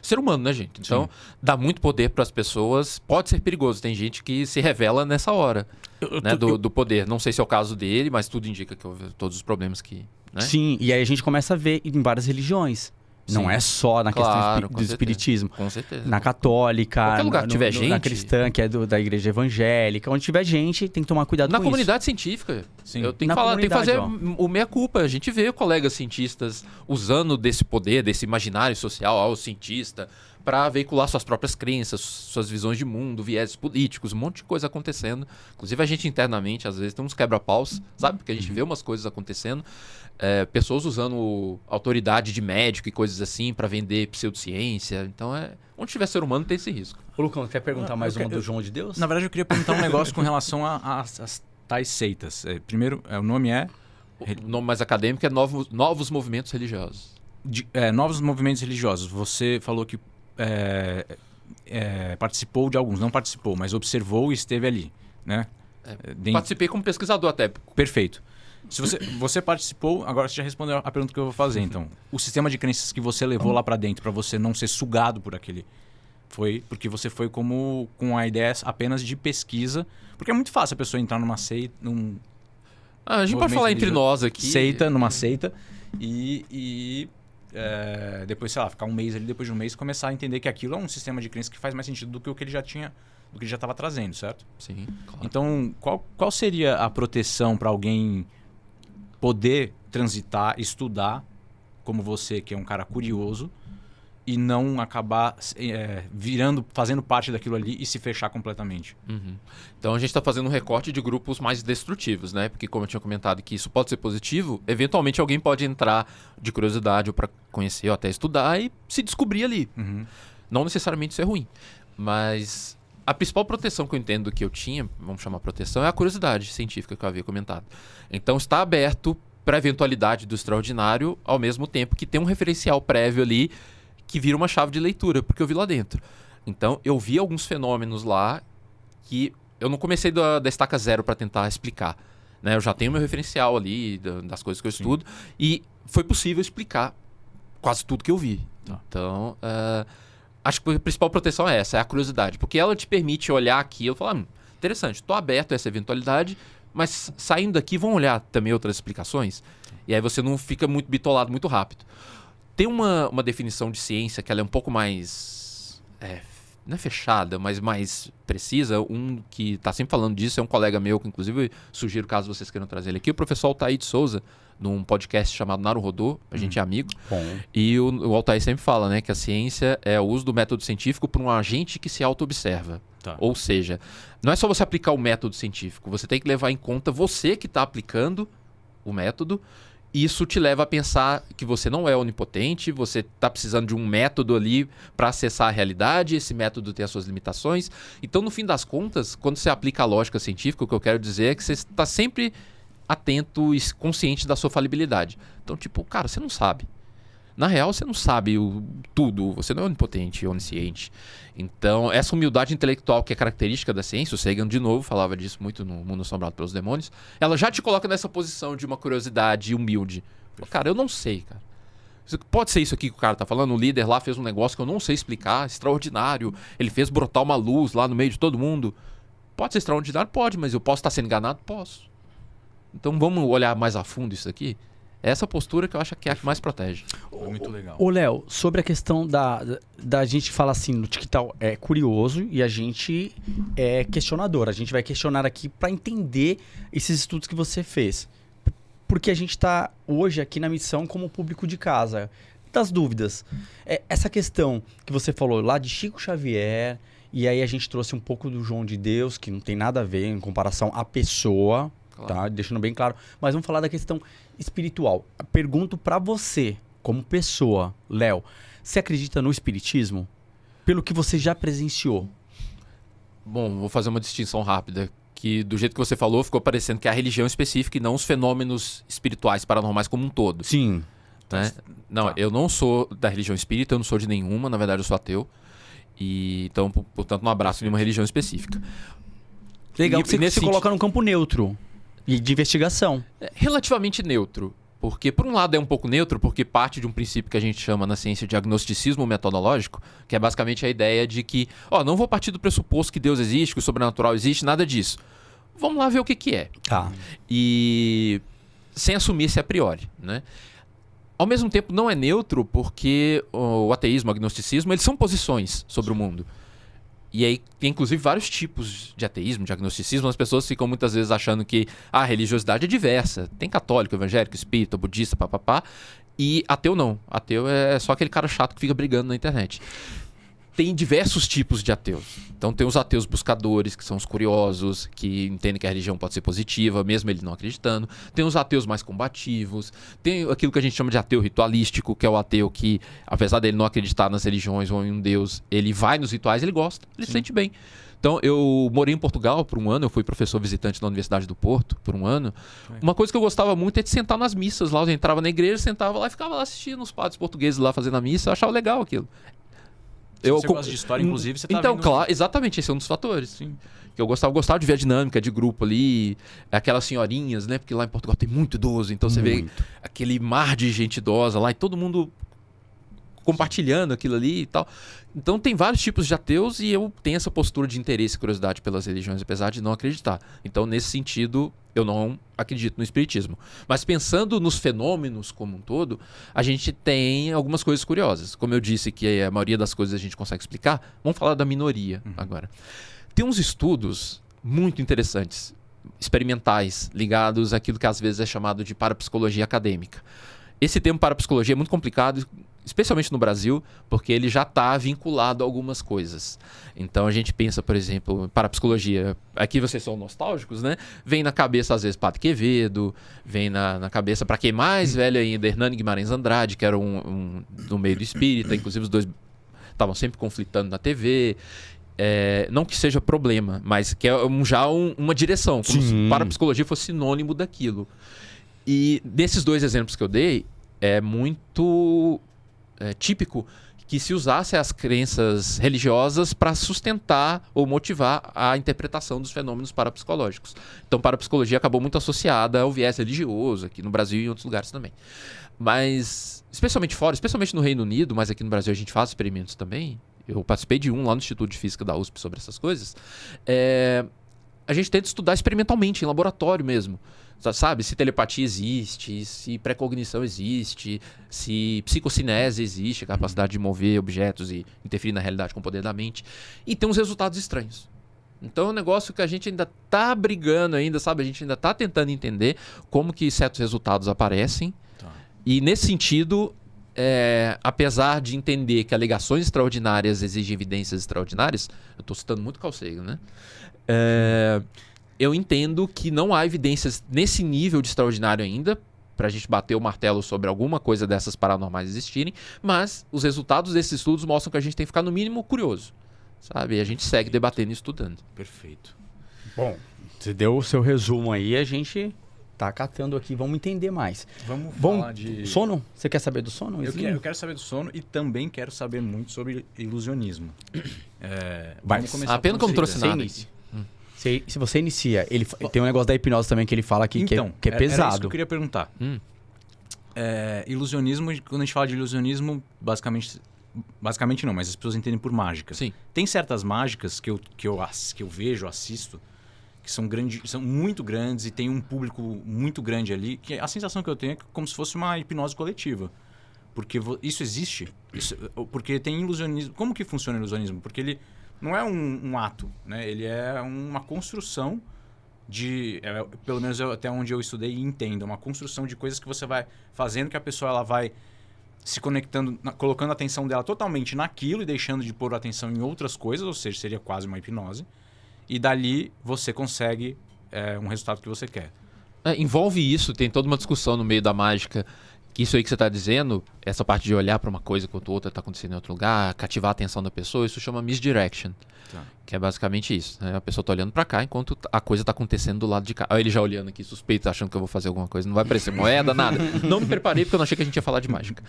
ser humano, né, gente? Então, dá muito poder para as pessoas, pode ser perigoso. Tem gente que se revela nessa hora do poder. Não sei se é o caso dele, mas tudo indica que houve todos os problemas que... Né? Sim, e aí a gente começa a ver em várias religiões. Sim. Não é só na questão do espiritismo. Com certeza. Na católica, qualquer lugar que tiver gente. Na cristã, que é da igreja evangélica. Onde tiver gente, tem que tomar cuidado com isso. Na comunidade científica. Sim. Eu tenho que fazer o meia-culpa. A gente vê colegas cientistas usando desse poder, desse imaginário social, o cientista, para veicular suas próprias crenças, suas visões de mundo, vieses políticos, um monte de coisa acontecendo. Inclusive a gente internamente, às vezes, tem uns quebra-paus, sabe? Porque a gente vê umas coisas acontecendo. Pessoas usando autoridade de médico e coisas assim para vender pseudociência. Então, onde tiver ser humano tem esse risco. Ô, Lucão, quer perguntar mais uma do João de Deus? Na verdade, eu queria perguntar um negócio com relação às tais seitas. Primeiro, o nome é... O nome mais acadêmico é Novos Movimentos Religiosos. Novos movimentos religiosos. Você falou que participou de alguns, não participou, mas observou e esteve ali, né? Participei como pesquisador até. Perfeito. Se você participou, agora você já respondeu a pergunta que eu vou fazer, então. O sistema de crenças que você levou lá para dentro, para você não ser sugado por aquele, foi porque você foi com a ideia apenas de pesquisa, porque é muito fácil a pessoa entrar numa seita, a gente pode falar entre nós aqui. Numa seita e depois, sei lá, ficar um mês ali, depois de um mês, começar a entender que aquilo é um sistema de crença que faz mais sentido do que o que ele já tinha, do que ele já estava trazendo, certo? Sim, claro. Então, qual seria a proteção para alguém poder transitar, estudar, como você, que é um cara curioso, e não acabar fazendo parte daquilo ali e se fechar completamente? Uhum. Então a gente está fazendo um recorte de grupos mais destrutivos, né? Porque como eu tinha comentado que isso pode ser positivo, eventualmente alguém pode entrar de curiosidade ou para conhecer ou até estudar e se descobrir ali. Uhum. Não necessariamente isso é ruim. Mas a principal proteção que eu entendo que eu tinha, vamos chamar proteção, é a curiosidade científica que eu havia comentado. Então está aberto para a eventualidade do extraordinário, ao mesmo tempo que tem um referencial prévio ali que vira uma chave de leitura, porque eu vi lá dentro. Então eu vi alguns fenômenos lá que eu não comecei da estaca zero para tentar explicar. Né? Eu já tenho meu referencial ali das coisas que eu estudo e foi possível explicar quase tudo que eu vi. Então, acho que a principal proteção é essa, é a curiosidade. Porque ela te permite olhar aquilo e falar, interessante, estou aberto a essa eventualidade, mas saindo daqui vão olhar também outras explicações. E aí você não fica muito bitolado muito rápido. Tem uma definição de ciência que ela é um pouco mais... não é fechada, mas mais precisa. Um que está sempre falando disso é um colega meu, que inclusive eu sugiro, caso vocês queiram trazer ele aqui, o professor Altair de Souza, num podcast chamado Naruhodô, a gente é amigo. Bom. E o Altair sempre fala, né, que a ciência é o uso do método científico por um agente que se auto-observa. Ou seja, não é só você aplicar o método científico, você tem que levar em conta você que está aplicando o método. Isso te leva a pensar que você não é onipotente, você está precisando de um método ali para acessar a realidade, esse método tem as suas limitações. Então, no fim das contas, quando você aplica a lógica científica, o que eu quero dizer é que você está sempre atento e consciente da sua falibilidade. Então, tipo, cara, você não sabe. Na real, você não sabe tudo, você não é onipotente, onisciente. Então, essa humildade intelectual que é característica da ciência, o Sagan, de novo, falava disso muito no Mundo Assombrado pelos Demônios, ela já te coloca nessa posição de uma curiosidade humilde. Cara, eu não sei, cara. Pode ser isso aqui que o cara tá falando? O líder lá fez um negócio que eu não sei explicar, extraordinário. Ele fez brotar uma luz lá no meio de todo mundo. Pode ser extraordinário? Pode, mas eu posso estar sendo enganado? Posso. Então, vamos olhar mais a fundo isso aqui? Essa postura que eu acho que é a que mais protege. Muito legal. Ô, Léo, sobre a questão da gente falar assim, no TikTok é curioso e a gente é questionador. A gente vai questionar aqui para entender esses estudos que você fez. Porque a gente está hoje aqui na missão como público de casa. Das dúvidas. Essa questão que você falou lá de Chico Xavier, e aí a gente trouxe um pouco do João de Deus, que não tem nada a ver em comparação à pessoa, claro. Tá? Deixando bem claro. Mas vamos falar da questão espiritual. Pergunto para você, como pessoa, Léo, você acredita no espiritismo? Pelo que você já presenciou? Bom, vou fazer uma distinção rápida. Que do jeito que você falou, ficou parecendo que é a religião específica e não os fenômenos espirituais, paranormais como um todo. Sim. Né? Não, eu não sou da religião espírita, eu não sou de nenhuma, na verdade eu sou ateu. E, então, portanto, não abraço nenhuma religião específica. Legal, que você coloca num campo neutro e de investigação. É relativamente neutro. Porque, por um lado, é um pouco neutro, porque parte de um princípio que a gente chama na ciência de agnosticismo metodológico, que é basicamente a ideia de que, não vou partir do pressuposto que Deus existe, que o sobrenatural existe, nada disso. Vamos lá ver o que é. Tá. E sem assumir esse a priori, né? Ao mesmo tempo, não é neutro, porque o ateísmo, o agnosticismo, eles são posições sobre o mundo. E aí tem, inclusive, vários tipos de ateísmo, de agnosticismo. As pessoas ficam muitas vezes achando que a religiosidade é diversa. Tem católico, evangélico, espírita, budista, papapá. E ateu não. Ateu é só aquele cara chato que fica brigando na internet. Tem diversos tipos de ateus. Então tem os ateus buscadores, que são os curiosos, que entendem que a religião pode ser positiva, mesmo ele não acreditando. Tem os ateus mais combativos. Tem aquilo que a gente chama de ateu ritualístico, que é o ateu que, apesar dele não acreditar nas religiões ou em um deus, ele vai nos rituais, ele gosta, ele se sente bem. Então, eu morei em Portugal por um ano, eu fui professor visitante na Universidade do Porto por um ano. Uma coisa que eu gostava muito é de sentar nas missas lá. Eu entrava na igreja, sentava lá e ficava lá assistindo os padres portugueses lá fazendo a missa. Eu achava legal aquilo. Você gosta de história, inclusive, você tá Então, vendo... claro, exatamente, esse é um dos fatores. Sim. Que eu gostava de ver a dinâmica de grupo ali, aquelas senhorinhas, né? Porque lá em Portugal tem muito idoso, então você vê aquele mar de gente idosa lá e todo mundo compartilhando aquilo ali e tal. Então tem vários tipos de ateus e eu tenho essa postura de interesse e curiosidade pelas religiões, apesar de não acreditar. Então, nesse sentido, eu não acredito no espiritismo. Mas pensando nos fenômenos como um todo, a gente tem algumas coisas curiosas. Como eu disse que a maioria das coisas a gente consegue explicar, vamos falar da minoria agora. Tem uns estudos muito interessantes, experimentais, ligados àquilo que às vezes é chamado de parapsicologia acadêmica. Esse termo parapsicologia é muito complicado, especialmente no Brasil, porque ele já está vinculado a algumas coisas. Então a gente pensa, por exemplo, parapsicologia, aqui vocês são nostálgicos, né? Vem na cabeça, às vezes, Padre Quevedo, vem na cabeça, para quem mais velho ainda, Hernani Guimarães Andrade, que era um do meio do espírita, inclusive os dois estavam sempre conflitando na TV. não que seja problema, mas que é uma direção, como se parapsicologia fosse sinônimo daquilo. E desses 2 exemplos que eu dei, é muito típico que se usasse as crenças religiosas para sustentar ou motivar a interpretação dos fenômenos parapsicológicos. Então, parapsicologia acabou muito associada ao viés religioso, aqui no Brasil e em outros lugares também. Mas, especialmente fora, especialmente no Reino Unido, mas aqui no Brasil a gente faz experimentos também. Eu participei de um lá no Instituto de Física da USP sobre essas coisas. A gente tenta estudar experimentalmente, em laboratório mesmo. Sabe? Se telepatia existe, se precognição existe, se psicocinese existe, a capacidade de mover objetos e interferir na realidade com o poder da mente. E tem uns resultados estranhos. Então é um negócio que a gente ainda tá brigando ainda, sabe? A gente ainda tá tentando entender como que certos resultados aparecem. Tá. E nesse sentido, apesar de entender que alegações extraordinárias exigem evidências extraordinárias, eu estou citando muito Carl Sagan, né? Eu entendo que não há evidências nesse nível de extraordinário ainda para a gente bater o martelo sobre alguma coisa dessas paranormais existirem, mas os resultados desses estudos mostram que a gente tem que ficar no mínimo curioso, sabe? E a gente segue debatendo e estudando. Perfeito. Bom, você deu o seu resumo aí, a gente tá catando aqui, vamos entender mais. Vamos falar de... Sono? Você quer saber do sono? Eu quero saber do sono e também quero saber muito sobre ilusionismo. Vamos começar. Pena que eu não trouxe nada. Se você inicia, tem um negócio da hipnose também que ele fala aqui que é pesado. Era isso que eu queria perguntar. Ilusionismo, quando a gente fala de ilusionismo, basicamente não, mas as pessoas entendem por mágica. Sim. Tem certas mágicas que eu vejo, assisto, que são muito grandes e tem um público muito grande ali, que a sensação que eu tenho é como se fosse uma hipnose coletiva. Porque isso existe. Porque tem ilusionismo. Como que funciona o ilusionismo? Porque ele não é um ato, né? Ele é uma construção pelo menos até onde eu estudei e entendo, é uma construção de coisas que você vai fazendo, que a pessoa ela vai se conectando, colocando a atenção dela totalmente naquilo e deixando de pôr a atenção em outras coisas, ou seja, seria quase uma hipnose. E dali você consegue um resultado que você quer. Envolve isso, tem toda uma discussão no meio da mágica. Que isso aí que você está dizendo, essa parte de olhar para uma coisa enquanto outra está acontecendo em outro lugar, cativar a atenção da pessoa, isso chama misdirection. Tá. Que é basicamente isso. Né? A pessoa está olhando para cá enquanto a coisa está acontecendo do lado de cá. Olha ele já olhando aqui, suspeito, achando que eu vou fazer alguma coisa. Não vai aparecer moeda, nada. Não me preparei porque eu não achei que a gente ia falar de mágica.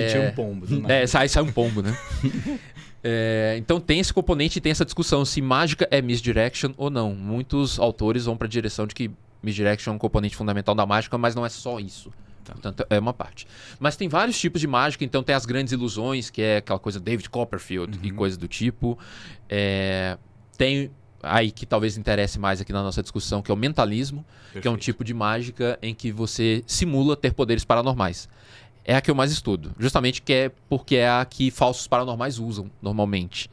Tinha um pombo. Sai um pombo, né? Então tem esse componente e tem essa discussão se mágica é misdirection ou não. Muitos autores vão para a direção de que misdirection é um componente fundamental da mágica, mas não é só isso. Portanto, é uma parte. Mas tem vários tipos de mágica, então tem as grandes ilusões, que é aquela coisa David Copperfield e coisas do tipo. Tem aí que talvez interesse mais aqui na nossa discussão, que é o mentalismo, que é um tipo de mágica em que você simula ter poderes paranormais. É a que eu mais estudo, justamente porque é a que falsos paranormais usam normalmente.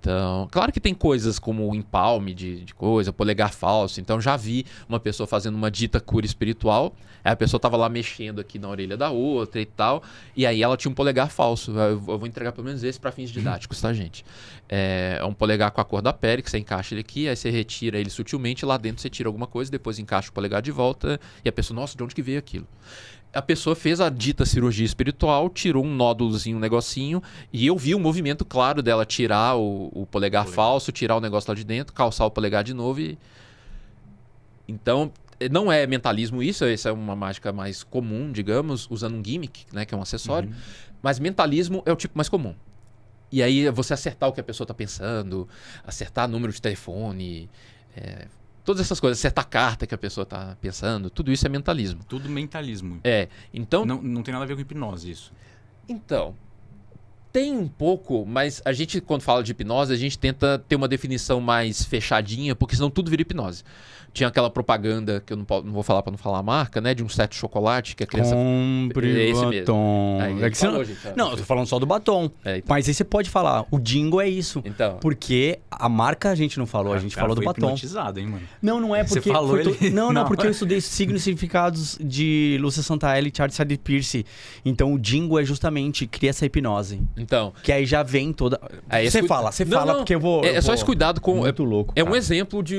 Então, claro que tem coisas como o empalme de coisa, polegar falso. Então, já vi uma pessoa fazendo uma dita cura espiritual. Aí a pessoa tava lá mexendo aqui na orelha da outra e tal. E aí ela tinha um polegar falso. Eu vou entregar pelo menos esse para fins didáticos, tá, gente? É um polegar com a cor da pele, que você encaixa ele aqui, aí você retira ele sutilmente, lá dentro você tira alguma coisa, depois encaixa o polegar de volta. E a pessoa, nossa, de onde que veio aquilo? A pessoa fez a dita cirurgia espiritual, tirou um nódulozinho, um negocinho, e eu vi um movimento claro dela tirar o polegar falso, tirar o negócio lá de dentro, calçar o polegar de novo e... Então, não é mentalismo isso, essa é uma mágica mais comum, digamos, usando um gimmick, né, que é um acessório, mas mentalismo é o tipo mais comum. E aí você acertar o que a pessoa está pensando, acertar número de telefone... Todas essas coisas, acertar a carta que a pessoa está pensando, tudo isso é mentalismo. Tudo mentalismo. Então... Não tem nada a ver com hipnose isso. Então, tem um pouco, mas a gente, quando fala de hipnose, a gente tenta ter uma definição mais fechadinha, porque senão tudo vira hipnose. Tinha aquela propaganda, que eu não vou falar para não falar a marca, né? De um certo chocolate que a criança... Compre batom. Não, eu tô falando só do batom. Então. Mas aí você pode falar, o jingle é isso. Então. Porque a marca a gente não falou, a gente falou do batom. Hipnotizado, hein, mano? Não é porque... Você falou Não, porque eu estudei signos e significados de Lúcia Santaella e Charles Sade Peirce. Então o jingle é justamente, cria essa hipnose. Então. Que aí já vem toda... Você fala, porque eu vou... Só esse cuidado com... Muito louco, cara. Um exemplo de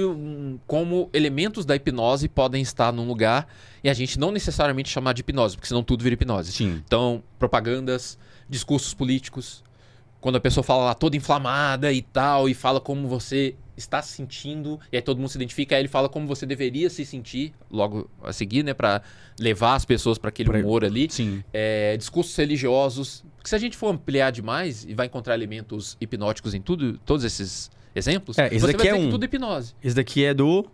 como elementos da hipnose podem estar num lugar e a gente não necessariamente chamar de hipnose, porque senão tudo vira hipnose. Sim. Então, propagandas, discursos políticos, quando a pessoa fala lá toda inflamada e tal, e fala como você está se sentindo, e aí todo mundo se identifica, aí ele fala como você deveria se sentir logo a seguir, né, para levar as pessoas para aquele humor ali. Sim. Discursos religiosos, porque se a gente for ampliar demais e vai encontrar elementos hipnóticos em todos esses exemplos, esse você daqui vai é dizer que um. tudo é hipnose. Esse daqui é do...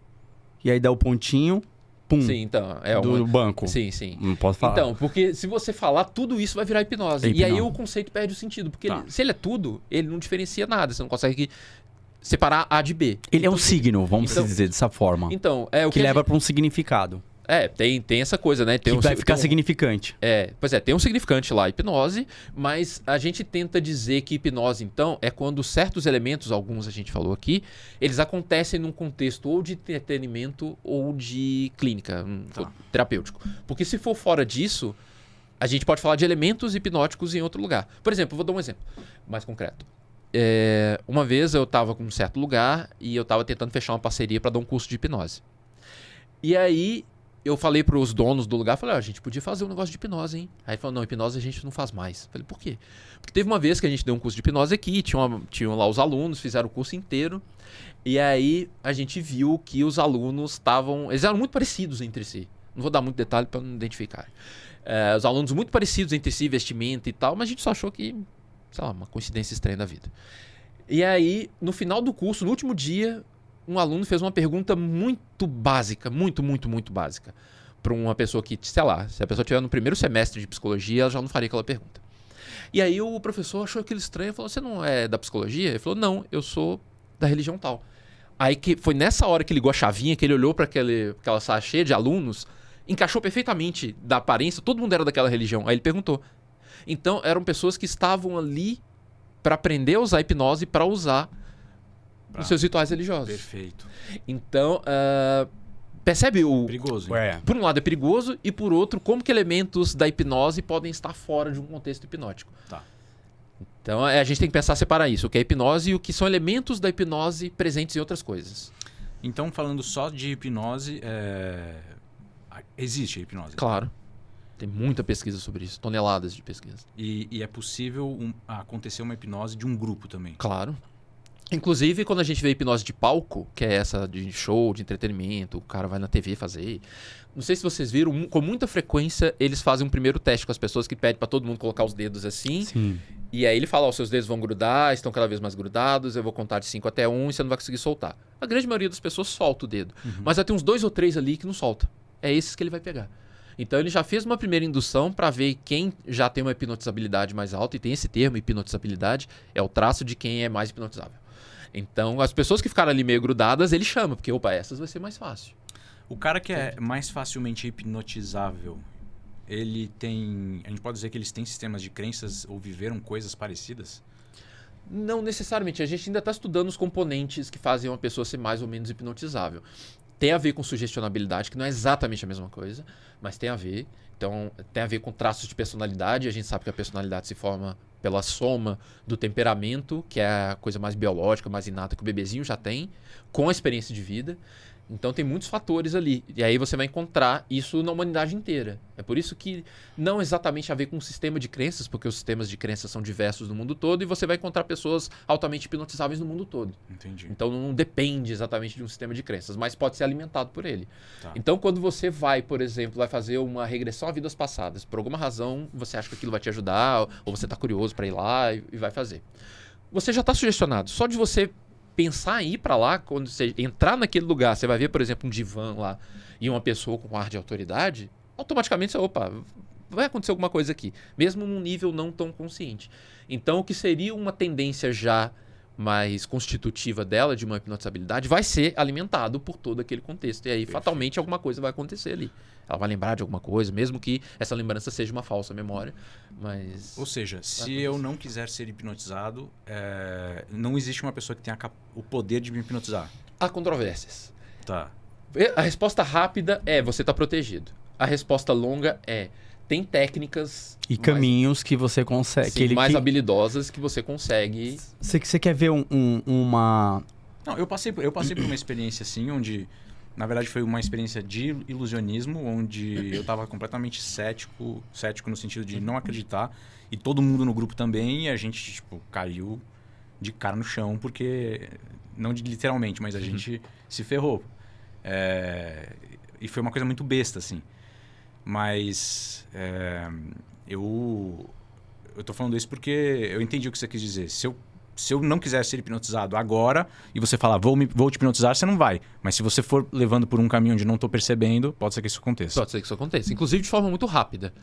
E aí dá o pontinho, pum, Sim, então, do banco. Sim, sim. Não posso falar. Então, porque se você falar, tudo isso vai virar hipnose. É E aí hipnose. o conceito perde o sentido. Porque Tá. se ele é tudo, ele não diferencia nada. Você não consegue separar A de B. Ele é um signo, vamos então- dizer dessa forma. Então, o que leva para um significado. tem essa coisa, né? Tem Que vai ficar tem significante. Pois é, tem um significante lá, hipnose, mas a gente tenta dizer que hipnose, então, é quando certos elementos, alguns a gente falou aqui, eles acontecem num contexto ou de entretenimento ou de clínica, terapêutico. Porque se for fora disso, a gente pode falar de elementos hipnóticos em outro lugar. Por exemplo, eu vou dar um exemplo mais concreto. Uma vez eu estava com um certo lugar e eu estava tentando fechar uma parceria para dar um curso de hipnose. E aí eu falei para os donos do lugar, falei, a gente podia fazer um negócio de hipnose, hein? Aí ele falou, não, hipnose a gente não faz mais. Falei, por quê? Porque teve uma vez que a gente deu um curso de hipnose aqui, tinham lá os alunos, fizeram o curso inteiro, e aí a gente viu que os alunos eles eram muito parecidos entre si. Não vou dar muito detalhe para não identificar. Os alunos muito parecidos entre si, vestimenta e tal, mas a gente só achou que, sei lá, uma coincidência estranha da vida. E aí, no final do curso, no último dia, um aluno fez uma pergunta muito básica, muito básica, para uma pessoa que, sei lá, se a pessoa estiver no primeiro semestre de psicologia, ela já não faria aquela pergunta. E aí o professor achou aquilo estranho e falou, você não é da psicologia? Ele falou, não, eu sou da religião tal. Aí que foi nessa hora que ligou a chavinha, que ele olhou para aquela sala cheia de alunos, encaixou perfeitamente da aparência, todo mundo era daquela religião. Aí ele perguntou. Então, eram pessoas que estavam ali para aprender a usar a hipnose para usar nos seus rituais religiosos. Perfeito. Então, percebe o... Perigoso. Por um lado é perigoso e por outro, como que elementos da hipnose podem estar fora de um contexto hipnótico. Tá. Então, a gente tem que pensar separar isso, o que é hipnose e o que são elementos da hipnose presentes em outras coisas. Então, falando só de hipnose, existe a hipnose? Claro. Tem muita pesquisa sobre isso, toneladas de pesquisa. E é possível acontecer uma hipnose de um grupo também? Claro. Inclusive, quando a gente vê hipnose de palco, que é essa de show, de entretenimento, o cara vai na TV fazer. Não sei se vocês viram, com muita frequência, eles fazem um primeiro teste com as pessoas que pedem pra todo mundo colocar os dedos assim. Sim. E aí ele fala, os seus dedos vão grudar, estão cada vez mais grudados, eu vou contar de 5 até 1 e você não vai conseguir soltar. A grande maioria das pessoas solta o dedo. Mas vai ter uns 2 ou 3 ali que não solta. É esses que ele vai pegar. Então ele já fez uma primeira indução para ver quem já tem uma hipnotizabilidade mais alta, e tem esse termo, hipnotizabilidade, é o traço de quem é mais hipnotizável. Então, as pessoas que ficaram ali meio grudadas, ele chama, porque, opa, essas vai ser mais fácil. O cara que é mais facilmente hipnotizável, ele tem... A gente pode dizer que eles têm sistemas de crenças ou viveram coisas parecidas? Não necessariamente. A gente ainda está estudando os componentes que fazem uma pessoa ser mais ou menos hipnotizável. Tem a ver com sugestionabilidade, que não é exatamente a mesma coisa, mas tem a ver. Então, tem a ver com traços de personalidade. A gente sabe que a personalidade se forma pela soma do temperamento, que é a coisa mais biológica, mais inata que o bebezinho já tem, com a experiência de vida. Então tem muitos fatores ali. E aí você vai encontrar isso na humanidade inteira. É por isso que não exatamente a ver com um sistema de crenças, porque os sistemas de crenças são diversos no mundo todo, e você vai encontrar pessoas altamente hipnotizáveis no mundo todo. Entendi. Então não depende exatamente de um sistema de crenças, mas pode ser alimentado por ele. Tá. Então quando você vai, por exemplo, vai fazer uma regressão a vidas passadas, por alguma razão você acha que aquilo vai te ajudar, ou você está curioso para ir lá e vai fazer. Você já está sugestionado. Só de você pensar em ir para lá, quando você entrar naquele lugar, você vai ver, por exemplo, um divã lá e uma pessoa com ar de autoridade, automaticamente você, opa, vai acontecer alguma coisa aqui, mesmo num nível não tão consciente. Então, o que seria uma tendência já mais constitutiva dela, de uma hipnotizabilidade, vai ser alimentado por todo aquele contexto. E aí, Perfeito. fatalmente, alguma coisa vai acontecer ali. Ela vai lembrar de alguma coisa, mesmo que essa lembrança seja uma falsa memória, mas... Ou seja, se eu não quiser ser hipnotizado, não existe uma pessoa que tenha o poder de me hipnotizar. Há controvérsias. Tá. A resposta rápida é você está protegido. A resposta longa é tem técnicas E caminhos que você consegue. sim, mais habilidosas que você consegue. Você quer ver uma. Não, eu passei por uma experiência assim, onde Na verdade, foi uma experiência de ilusionismo, onde eu estava completamente cético no sentido de não acreditar, e todo mundo no grupo também, e a gente, tipo, caiu de cara no chão, porque, não literalmente, mas a gente se ferrou. E foi uma coisa muito besta, assim. Mas eu tô falando isso porque eu entendi o que você quis dizer. Se eu não quiser ser hipnotizado agora e você falar, vou te hipnotizar, você não vai. Mas se você for levando por um caminho onde não estou percebendo, pode ser que isso aconteça. Pode ser que isso aconteça. Inclusive de forma muito rápida.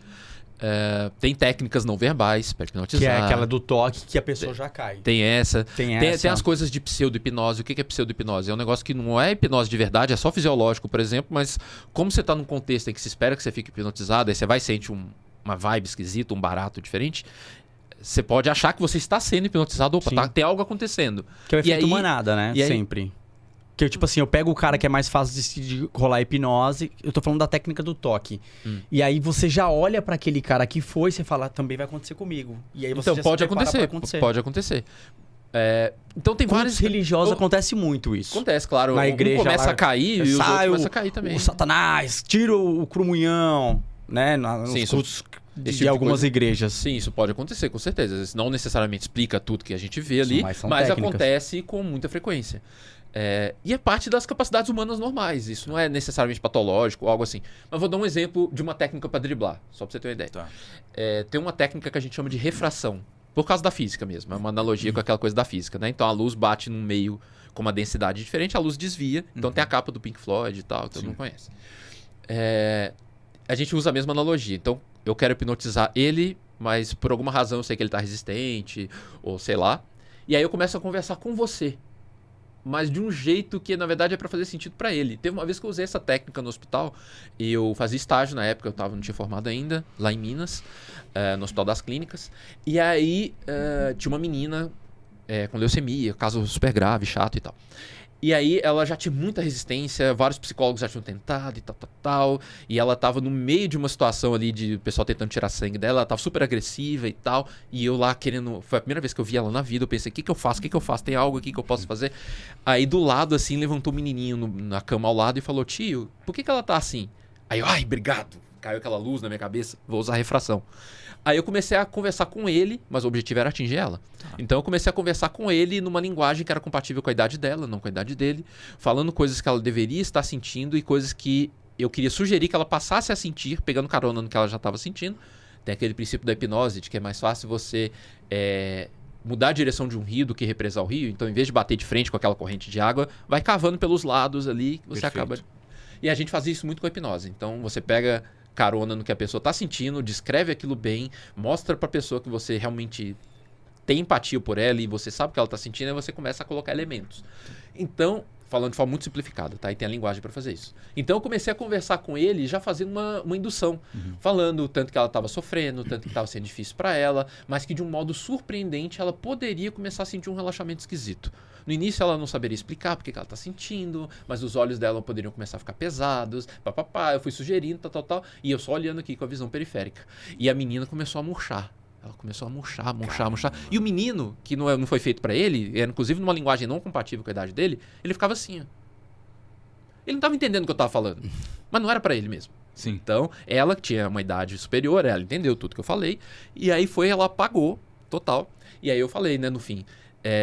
Tem técnicas não verbais para hipnotizar. Que é aquela do toque que a pessoa já cai. Tem essa. Tem as coisas de pseudo-hipnose. O que é pseudo-hipnose? É um negócio que não é hipnose de verdade, é só fisiológico, por exemplo, mas como você está num contexto em que se espera que você fique hipnotizado, aí você vai sentir uma vibe esquisita, um barato diferente, você pode achar que você está sendo hipnotizado, opa, tem algo acontecendo. Que é o efeito manada, né? Sempre. Que, tipo assim, eu pego o cara que é mais fácil de rolar hipnose, eu tô falando da técnica do toque. E aí você já olha pra aquele cara que foi e você fala, também vai acontecer comigo. E aí você então, já pode se acontecer, pode acontecer. Então tem vários... religiosos acontece muito isso. Acontece, claro. Na igreja começa a cair e os outros começam a cair também. O Satanás, tira o crumunhão, né? Nos cultos de algumas igrejas. Sim, isso pode acontecer, com certeza. Isso não necessariamente explica tudo que a gente vê ali, mas acontece com muita frequência. E é parte das capacidades humanas normais. Isso não é necessariamente patológico ou algo assim. Mas vou dar um exemplo de uma técnica para driblar, só para você ter uma ideia. Tá. Tem uma técnica que a gente chama de refração, por causa da física mesmo. É uma analogia com aquela coisa da física, né? Então a luz bate num meio com uma densidade diferente, a luz desvia. Então tem a capa do Pink Floyd e tal, que todo mundo conhece. A gente usa a mesma analogia. Então eu quero hipnotizar ele, mas por alguma razão eu sei que ele está resistente, ou sei lá. E aí eu começo a conversar com você. Mas de um jeito que, na verdade, é para fazer sentido para ele. Teve uma vez que eu usei essa técnica no hospital, e eu fazia estágio na época, não tinha formado ainda, lá em Minas, no Hospital das Clínicas. E aí tinha uma menina com leucemia, caso super grave, chato e tal. E aí ela já tinha muita resistência, vários psicólogos já tinham tentado e tal. E ela tava no meio de uma situação ali de o pessoal tentando tirar sangue dela, ela tava super agressiva e tal. E eu lá querendo... Foi a primeira vez que eu vi ela na vida, eu pensei, o que eu faço? Tem algo aqui que eu posso fazer? Aí do lado, assim, levantou um menininho na cama ao lado e falou, tio, por que ela tá assim? Aí eu, ai, obrigado. Caiu aquela luz na minha cabeça, vou usar a refração. Aí eu comecei a conversar com ele, mas o objetivo era atingir ela. Então eu comecei a conversar com ele numa linguagem que era compatível com a idade dela, não com a idade dele, falando coisas que ela deveria estar sentindo e coisas que eu queria sugerir que ela passasse a sentir, pegando carona no que ela já estava sentindo. Tem aquele princípio da hipnose, de que é mais fácil você mudar a direção de um rio do que represar o rio. Então, em vez de bater de frente com aquela corrente de água, vai cavando pelos lados ali, que você acaba... E a gente fazia isso muito com a hipnose. Então, você pega carona no que a pessoa está sentindo, descreve aquilo bem, mostra para a pessoa que você realmente tem empatia por ela e você sabe o que ela está sentindo, e você começa a colocar elementos. Então, falando de forma muito simplificada, tá? E tem a linguagem para fazer isso. Então, eu comecei a conversar com ele já fazendo uma indução, falando o tanto que ela estava sofrendo, o tanto que estava sendo difícil para ela, mas que de um modo surpreendente ela poderia começar a sentir um relaxamento esquisito. No início ela não saberia explicar porque que ela está sentindo, mas os olhos dela poderiam começar a ficar pesados, papapá, eu fui sugerindo, tal, e eu só olhando aqui com a visão periférica. E a menina começou a murchar. Ela começou a murchar. E o menino, que não foi feito para ele, era inclusive numa linguagem não compatível com a idade dele, ele ficava assim, ó. Ele não estava entendendo o que eu estava falando, mas não era para ele mesmo. Sim. Então, ela que tinha uma idade superior, ela entendeu tudo que eu falei, e aí ela apagou, total. E aí eu falei, né, no fim,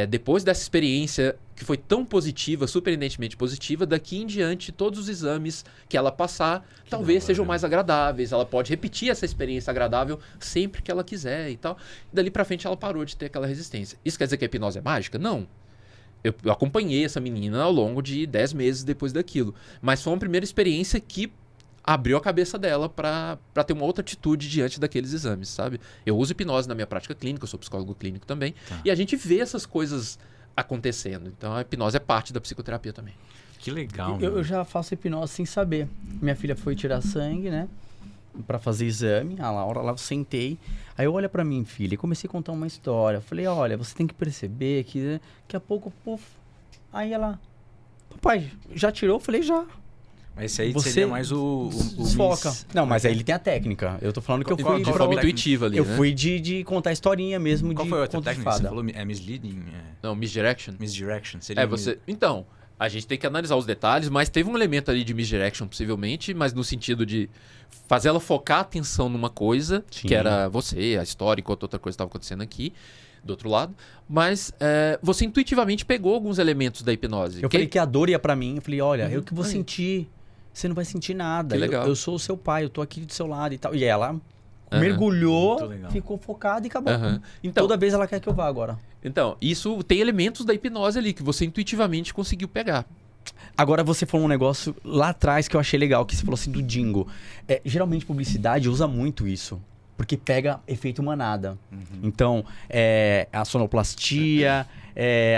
depois dessa experiência que foi tão positiva, surpreendentemente positiva, daqui em diante, todos os exames que ela passar, talvez sejam mais agradáveis. Ela pode repetir essa experiência agradável sempre que ela quiser e tal. E dali pra frente ela parou de ter aquela resistência. Isso quer dizer que a hipnose é mágica? Não. Eu acompanhei essa menina ao longo de 10 meses depois daquilo. Mas foi uma primeira experiência que abriu a cabeça dela para ter uma outra atitude diante daqueles exames, sabe? Eu uso hipnose na minha prática clínica, eu sou psicólogo clínico também, e a gente vê essas coisas acontecendo. Então a hipnose é parte da psicoterapia também. Que legal. Eu já faço hipnose sem saber. Minha filha foi tirar sangue, né? Pra fazer exame. A Laura lá, eu sentei. Aí eu olho pra mim, filha, e comecei a contar uma história. Eu falei, olha, você tem que perceber que daqui a pouco, puf. Aí ela, papai, já tirou? Eu falei, já. Mas esse aí seria mais o desfoca. Não, mas aí ele tem a técnica. Eu tô falando que eu fui de forma intuitiva ali, eu né? fui de contar a historinha mesmo. Qual de foi a outra conto de técnica? fada. Você falou misleading? Não, misdirection. Misdirection. Seria você... Então, A gente tem que analisar os detalhes, mas teve um elemento ali de misdirection, possivelmente, mas no sentido de fazer ela focar a atenção numa coisa, Sim. que era você, a história, enquanto outra coisa estava acontecendo aqui, do outro lado. Mas você intuitivamente pegou alguns elementos da hipnose. Eu falei que a dor ia pra mim. Eu falei, olha, eu que vou Aí. sentir. Você não vai sentir nada. Que legal. Eu sou o seu pai, eu tô aqui do seu lado e tal. E ela Aham. mergulhou, Muito legal. ficou focada e acabou. Aham. Então, Toda vez ela quer que eu vá agora. então, isso tem elementos da hipnose ali que você intuitivamente conseguiu pegar. Agora você falou um negócio lá atrás que eu achei legal, que você falou assim do jingle. Geralmente publicidade usa muito isso. Porque pega efeito manada. Então, a sonoplastia,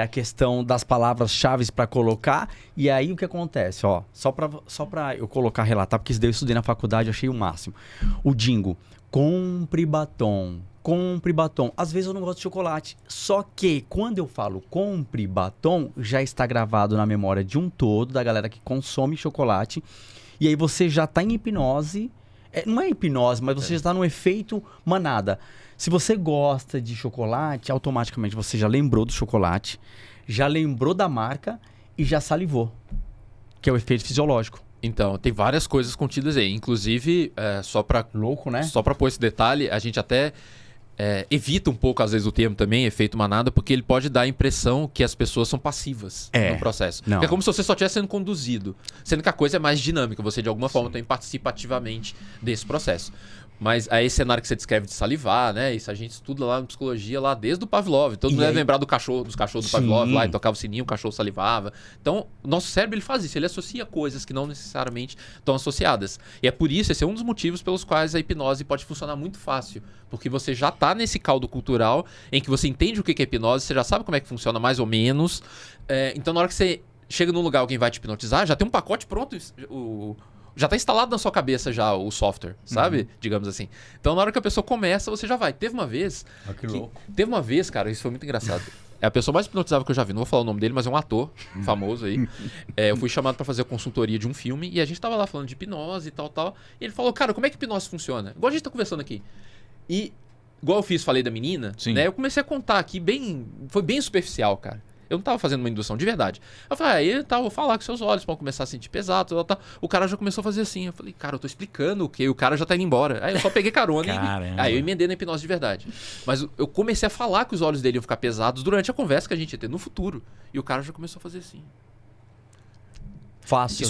a questão das palavras-chave para colocar. E aí o que acontece? Ó, só pra eu colocar, relatar, porque isso daí eu estudei na faculdade, eu achei o máximo. O jingle, compre batom. Compre batom. Às vezes eu não gosto de chocolate. Só que quando eu falo compre batom, já está gravado na memória de um todo, da galera que consome chocolate. E aí você já está em hipnose. Não é hipnose, mas você já está no efeito manada. Se você gosta de chocolate, automaticamente você já lembrou do chocolate, já lembrou da marca e já salivou. Que é o efeito fisiológico. Então, tem várias coisas contidas aí. Inclusive, só para Louco, né? Só para pôr esse detalhe, a gente até evita um pouco, às vezes, o termo também, efeito manada, porque ele pode dar a impressão que as pessoas são passivas no processo. Não. É como se você só estivesse sendo conduzido. Sendo que a coisa é mais dinâmica, você de alguma forma também participa ativamente desse processo. Mas aí esse cenário que você descreve de salivar, né? Isso a gente estuda lá na psicologia, lá desde o Pavlov. Todo mundo deve lembrar dos cachorros do Sim. Pavlov lá, e tocava o sininho, o cachorro salivava. Então, o nosso cérebro ele faz isso, ele associa coisas que não necessariamente estão associadas. E é por isso, esse é um dos motivos pelos quais a hipnose pode funcionar muito fácil. Porque você já está nesse caldo cultural em que você entende o que é hipnose, você já sabe como é que funciona mais ou menos. Então, na hora que você chega num lugar, alguém vai te hipnotizar, já tem um pacote pronto, já está instalado na sua cabeça já o software, sabe? Digamos assim. Então, na hora que a pessoa começa, você já vai. Teve uma vez, cara, isso foi muito engraçado. É a pessoa mais hipnotizável que eu já vi. Não vou falar o nome dele, mas é um ator famoso aí. Eu fui chamado para fazer a consultoria de um filme e a gente tava lá falando de hipnose e tal. E ele falou, cara, como é que hipnose funciona? Igual a gente tá conversando aqui. E, igual eu falei da menina, né? Eu comecei a contar aqui foi bem superficial, cara. Eu não tava fazendo uma indução de verdade. Eu falei, eu vou falar com seus olhos pra começar a sentir pesado. Tal. O cara já começou a fazer assim. Eu falei, cara, eu tô explicando o quê? O cara já tá indo embora. Aí eu só peguei carona e aí eu emendei na hipnose de verdade. Mas eu comecei a falar que os olhos dele iam ficar pesados durante a conversa que a gente ia ter no futuro. E o cara já começou a fazer assim. Fácil.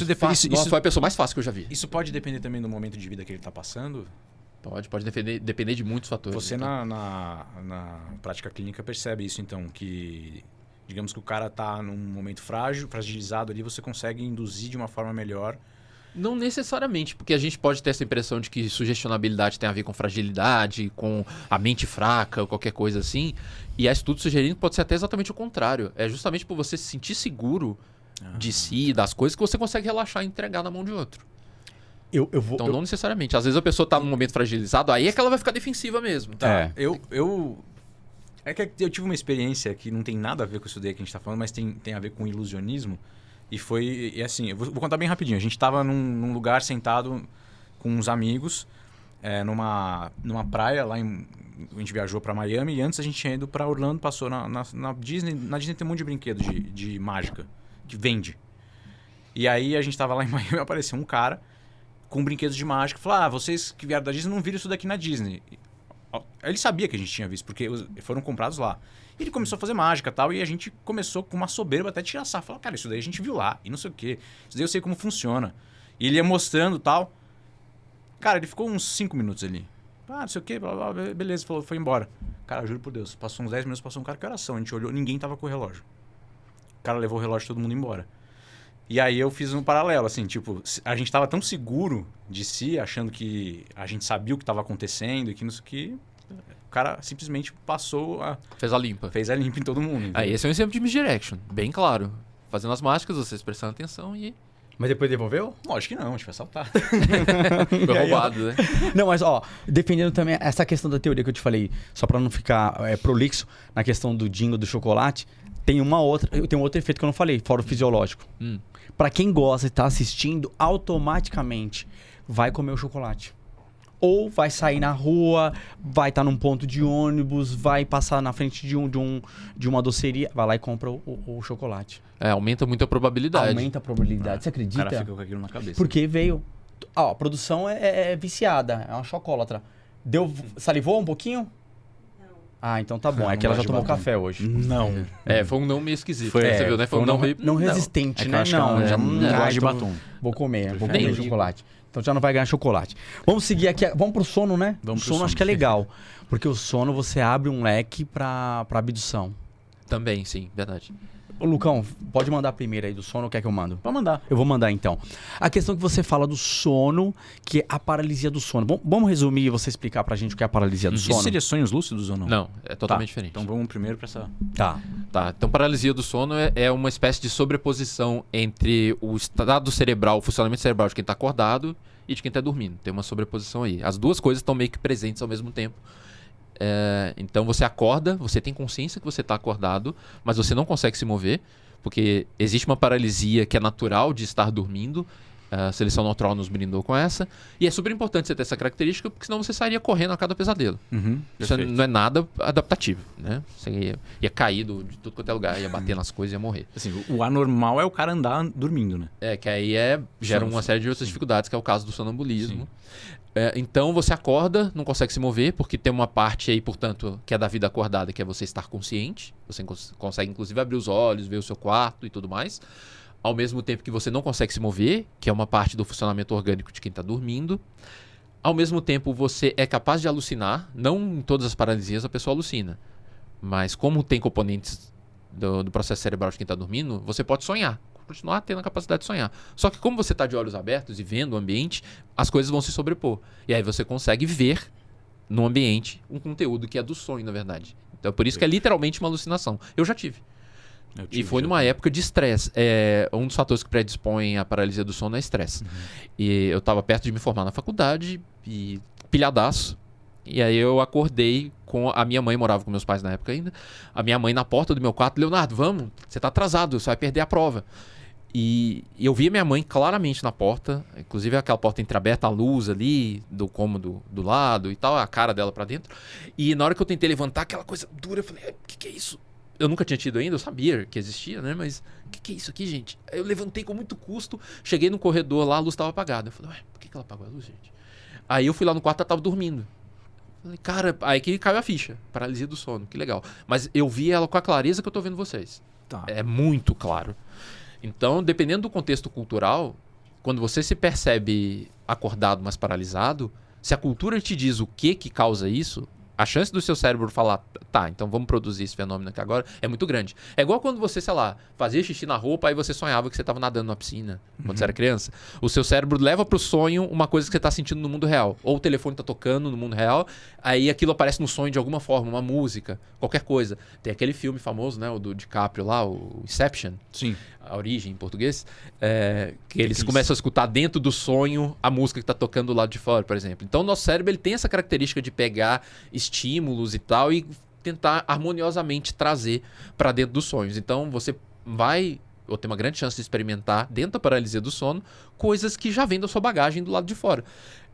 Nossa, foi a pessoa mais fácil que eu já vi. Isso pode depender também do momento de vida que ele tá passando? Pode depender de muitos fatores. Você então. na prática clínica percebe isso, então, que digamos que o cara tá num momento fragilizado ali, você consegue induzir de uma forma melhor. Não necessariamente, porque a gente pode ter essa impressão de que sugestionabilidade tem a ver com fragilidade, com a mente fraca, ou qualquer coisa assim. E há estudos sugerindo que pode ser até exatamente o contrário. É justamente por você se sentir seguro de si, das coisas, que você consegue relaxar e entregar na mão de outro. Não necessariamente. Às vezes a pessoa tá num momento fragilizado, aí é que ela vai ficar defensiva mesmo. Tá. É que eu tive uma experiência que não tem nada a ver com isso daí que a gente tá falando, mas tem a ver com ilusionismo. E assim, eu vou contar bem rapidinho. A gente tava num lugar sentado com uns amigos, numa praia, a gente viajou para Miami, e antes a gente tinha ido para Orlando, passou na Disney. Na Disney tem um monte de brinquedo de mágica, que vende. E aí a gente tava lá em Miami e apareceu um cara com brinquedos de mágica. Falou, vocês que vieram da Disney não viram isso daqui na Disney. Ele sabia que a gente tinha visto, porque foram comprados lá. E ele começou a fazer mágica e tal, e a gente começou com uma soberba até tirar sarro. Falou, cara, isso daí a gente viu lá, e não sei o quê. Isso daí eu sei como funciona. E ele ia mostrando e tal. Cara, ele ficou uns 5 minutos ali. Não sei o quê, blá, blá, blá, beleza, falou, foi embora. Cara, juro por Deus, passou uns 10 minutos, passou um cara, que oração. A gente olhou, ninguém tava com o relógio. O cara levou o relógio, todo mundo embora. E aí eu fiz um paralelo, assim, tipo, a gente tava tão seguro de si, achando que a gente sabia o que tava acontecendo e que não sei o que... O cara simplesmente passou Fez a limpa. Fez a limpa em todo mundo. Aí esse é um exemplo de misdirection, bem claro. Fazendo as mágicas, vocês prestando atenção e... Mas depois devolveu? Lógico que não, a gente foi assaltado. Foi roubado, né? Não, mas defendendo também essa questão da teoria que eu te falei, só pra não ficar prolixo, na questão do jingle do chocolate, tem um outro efeito que eu não falei, fora o fisiológico. Pra quem gosta e tá assistindo, automaticamente vai comer o chocolate. ou vai sair na rua, vai estar num ponto de ônibus, vai passar na frente de uma doceria, vai lá e compra o chocolate. Aumenta muito a probabilidade. Aumenta a probabilidade, você O acredita? cara fica com aquilo na cabeça. Porque veio... Ó, a produção é viciada, é uma chocolatra. Salivou um pouquinho? Ah, então tá bom. Não É que ela já gosto de tomou batom. café hoje. Não. Foi um não meio esquisito. Foi, Você viu, né? Foi um não meio... Não resistente, É que eu né? acho que ela já não gosta de batom. Vou comer Nem chocolate. Então já não vai ganhar chocolate. Vamos seguir aqui. Vamos pro sono, né? Vamos o pro sono acho sono. que é legal. Porque o sono você abre um leque pra abdução. Também, sim, verdade. Ô, Lucão, pode mandar primeiro aí do sono, ou quer que eu mando? Pode mandar. Eu vou mandar então. A questão que você fala do sono, que é a paralisia do sono. Vamos resumir e você explicar pra gente o que é a paralisia do Isso sono? seria sonhos lúcidos ou não? Não, é totalmente Tá, diferente. Então vamos primeiro pra essa... Tá. Tá, então paralisia do sono é uma espécie de sobreposição entre o estado cerebral, o funcionamento cerebral de quem está acordado e de quem está dormindo. Tem uma sobreposição aí. As duas coisas estão meio que presentes ao mesmo tempo. Então você acorda, você tem consciência que você está acordado, mas você não consegue se mover, porque existe uma paralisia que é natural de estar dormindo. A seleção natural nos brindou com essa. E é super importante você ter essa característica, porque senão você sairia correndo a cada pesadelo. Isso Perfeito. não é nada adaptativo, né? Você ia cair de tudo quanto é lugar, ia bater nas coisas e ia morrer. Assim, o anormal é o cara andar dormindo, né? Que aí gera uma série de outras dificuldades, que é o caso do sonambulismo. Sim. Então você acorda, não consegue se mover, porque tem uma parte aí, portanto, que é da vida acordada, que é você estar consciente. Você consegue, inclusive, abrir os olhos, ver o seu quarto e tudo mais. Ao mesmo tempo que você não consegue se mover, que é uma parte do funcionamento orgânico de quem está dormindo. Ao mesmo tempo, você é capaz de alucinar. Não em todas as paralisias a pessoa alucina. Mas como tem componentes do processo cerebral de quem está dormindo, você pode sonhar. Continuar tendo a capacidade de sonhar. Só que como você está de olhos abertos e vendo o ambiente, as coisas vão se sobrepor. E aí você consegue ver no ambiente um conteúdo que é do sonho, na verdade. Então é por isso que é literalmente uma alucinação. Eu já tive. E foi numa época de estresse. Um dos fatores que predispõem à paralisia do sono é estresse. E eu estava perto de me formar na faculdade, e pilhadaço. E aí eu acordei com a minha mãe, morava com meus pais na época ainda. A minha mãe na porta do meu quarto: Leonardo, vamos, você tá atrasado, você vai perder a prova. E eu vi a minha mãe claramente na porta, inclusive aquela porta entreaberta, a luz ali do cômodo do lado e tal, a cara dela pra dentro. E na hora que eu tentei levantar, aquela coisa dura, eu falei: o que é isso? Eu nunca tinha tido ainda, eu sabia que existia, né? Mas o que é isso aqui, gente? Aí eu levantei com muito custo, cheguei no corredor lá, a luz estava apagada. Eu falei: ué, por que ela apagou a luz, gente? Aí eu fui lá no quarto, ela tava dormindo. Falei: cara, aí que caiu a ficha, paralisia do sono, que legal. Mas eu vi ela com a clareza que eu tô vendo vocês. Tá. É muito claro. Então, dependendo do contexto cultural, quando você se percebe acordado, mas paralisado, se a cultura te diz o que causa isso, a chance do seu cérebro falar: tá, então vamos produzir esse fenômeno aqui agora, é muito grande. É igual quando você, sei lá, fazia xixi na roupa, aí você sonhava que você estava nadando na piscina, quando você era criança. O seu cérebro leva pro sonho uma coisa que você está sentindo no mundo real. Ou o telefone está tocando no mundo real, aí aquilo aparece no sonho de alguma forma, uma música, qualquer coisa. Tem aquele filme famoso, né, o do DiCaprio lá, o Inception. Sim. A Origem, em português, que eles começam a escutar dentro do sonho a música que está tocando do lado de fora, por exemplo. Então, o nosso cérebro ele tem essa característica de pegar estímulos e tal e tentar harmoniosamente trazer para dentro dos sonhos. Então, você vai, ou tem uma grande chance de experimentar, dentro da paralisia do sono, coisas que já vêm da sua bagagem do lado de fora.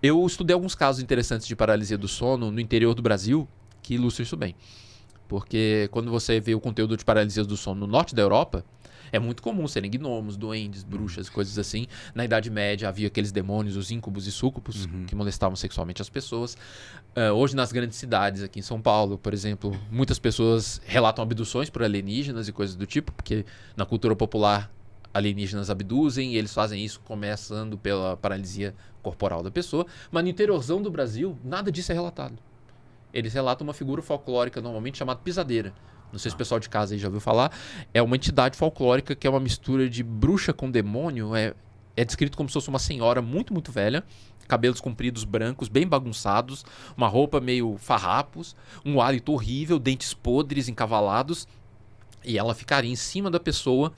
Eu estudei alguns casos interessantes de paralisia do sono no interior do Brasil, que ilustram isso bem. Porque quando você vê o conteúdo de paralisia do sono no norte da Europa, é muito comum serem gnomos, duendes, bruxas, coisas assim. Na Idade Média havia aqueles demônios, os íncubos e súcubos, que molestavam sexualmente as pessoas. Hoje, nas grandes cidades, aqui em São Paulo, por exemplo, muitas pessoas relatam abduções por alienígenas e coisas do tipo, porque na cultura popular alienígenas abduzem e eles fazem isso começando pela paralisia corporal da pessoa. Mas no interiorzão do Brasil, nada disso é relatado. Eles relatam uma figura folclórica normalmente chamada pisadeira. Não sei se o pessoal de casa aí já ouviu falar. É uma entidade folclórica que é uma mistura de bruxa com demônio. É descrito como se fosse uma senhora muito, muito velha. Cabelos compridos brancos, bem bagunçados. Uma roupa meio farrapos. Um hálito horrível, dentes podres, encavalados. E ela ficaria em cima da pessoa,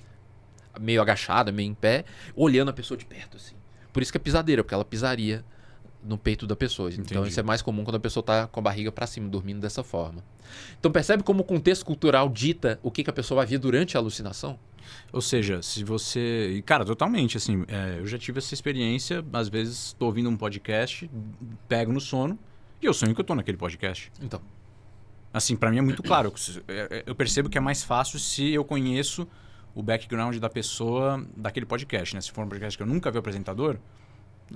meio agachada, meio em pé, olhando a pessoa de perto, assim. Por isso que é pisadeira, porque ela pisaria no peito da pessoa. Então Entendi. isso é mais comum quando a pessoa está com a barriga para cima, dormindo dessa forma. Então percebe como o contexto cultural dita o que a pessoa vai ver durante a alucinação? Ou seja, se você... Cara, totalmente, assim, eu já tive essa experiência, às vezes estou ouvindo um podcast, pego no sono e eu sonho que eu estou naquele podcast. Então. Assim, pra mim é muito claro. Eu percebo que é mais fácil se eu conheço o background da pessoa daquele podcast, né? Se for um podcast que eu nunca vi o apresentador,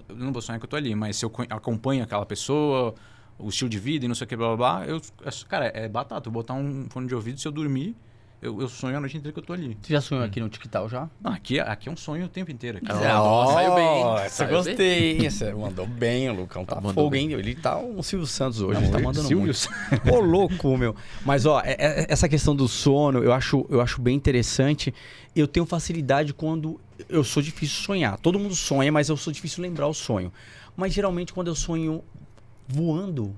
eu não vou sonhar que eu tô ali. Mas se eu acompanho aquela pessoa, o estilo de vida e não sei o que, blá, blá, blá, cara, é batata. Eu botar um fone de ouvido, se eu dormir, eu sonho a noite inteira que eu tô ali. Você já sonhou aqui no TikTok já? Não, aqui é um sonho o tempo inteiro. Aqui. Saiu bem, hein? Você Saiu gostei, hein? Você mandou bem, o Lucão. Tá Mandou fogo, bem. hein? Ele tá um Silvio Santos hoje, Não, ele tá eu- mandando Silvio muito. Ô, louco, meu. Mas, ó, essa questão do sono, eu acho bem interessante. Eu tenho facilidade quando eu sou difícil sonhar. Todo mundo sonha, mas eu sou difícil lembrar o sonho. Mas, geralmente, quando eu sonho voando,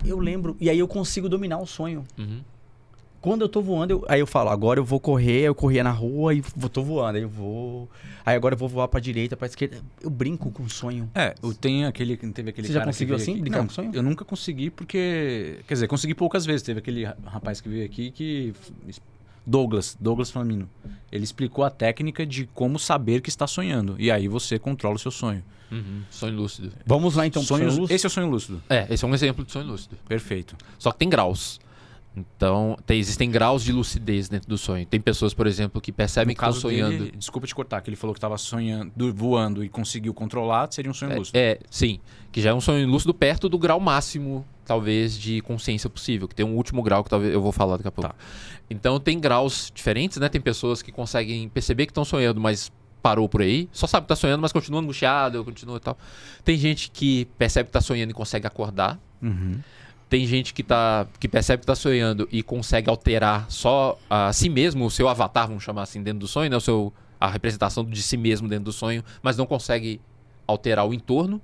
eu lembro. E aí eu consigo dominar o sonho. Uhum. Quando eu tô voando, aí eu falo, agora eu vou correr, eu corria na rua e tô voando, aí eu vou... Aí agora eu vou voar pra direita, pra esquerda. Eu brinco com o sonho. Teve aquele Você já cara conseguiu que veio assim, aqui. brincar Não, com sonho? eu nunca consegui porque... Quer dizer, consegui poucas vezes. Teve aquele rapaz que veio aqui que... Douglas Flamino. Ele explicou a técnica de como saber que está sonhando. E aí você controla o seu sonho. Uhum. Sonho lúcido. Vamos lá então pro sonho lúcido. Esse é o sonho lúcido. Esse é um exemplo de sonho lúcido. Perfeito. Só que tem graus. Então, existem graus de lucidez dentro do sonho. Tem pessoas, por exemplo, que percebem No que estão caso sonhando. dele, desculpa te cortar, que ele falou que estava sonhando, voando e conseguiu controlar, seria um sonho lúcido. Sim. Que já é um sonho lúcido perto do grau máximo, talvez, de consciência possível. Que tem um último grau que talvez eu vou falar daqui a pouco. Tá. Então, tem graus diferentes, né? Tem pessoas que conseguem perceber que estão sonhando, mas parou por aí. Só sabe que está sonhando, mas continua angustiado, continua e tal. Tem gente que percebe que está sonhando e consegue acordar. Uhum. Tem gente que percebe que está sonhando e consegue alterar só a si mesmo, o seu avatar, vamos chamar assim, dentro do sonho, né? A representação de si mesmo dentro do sonho, mas não consegue alterar o entorno.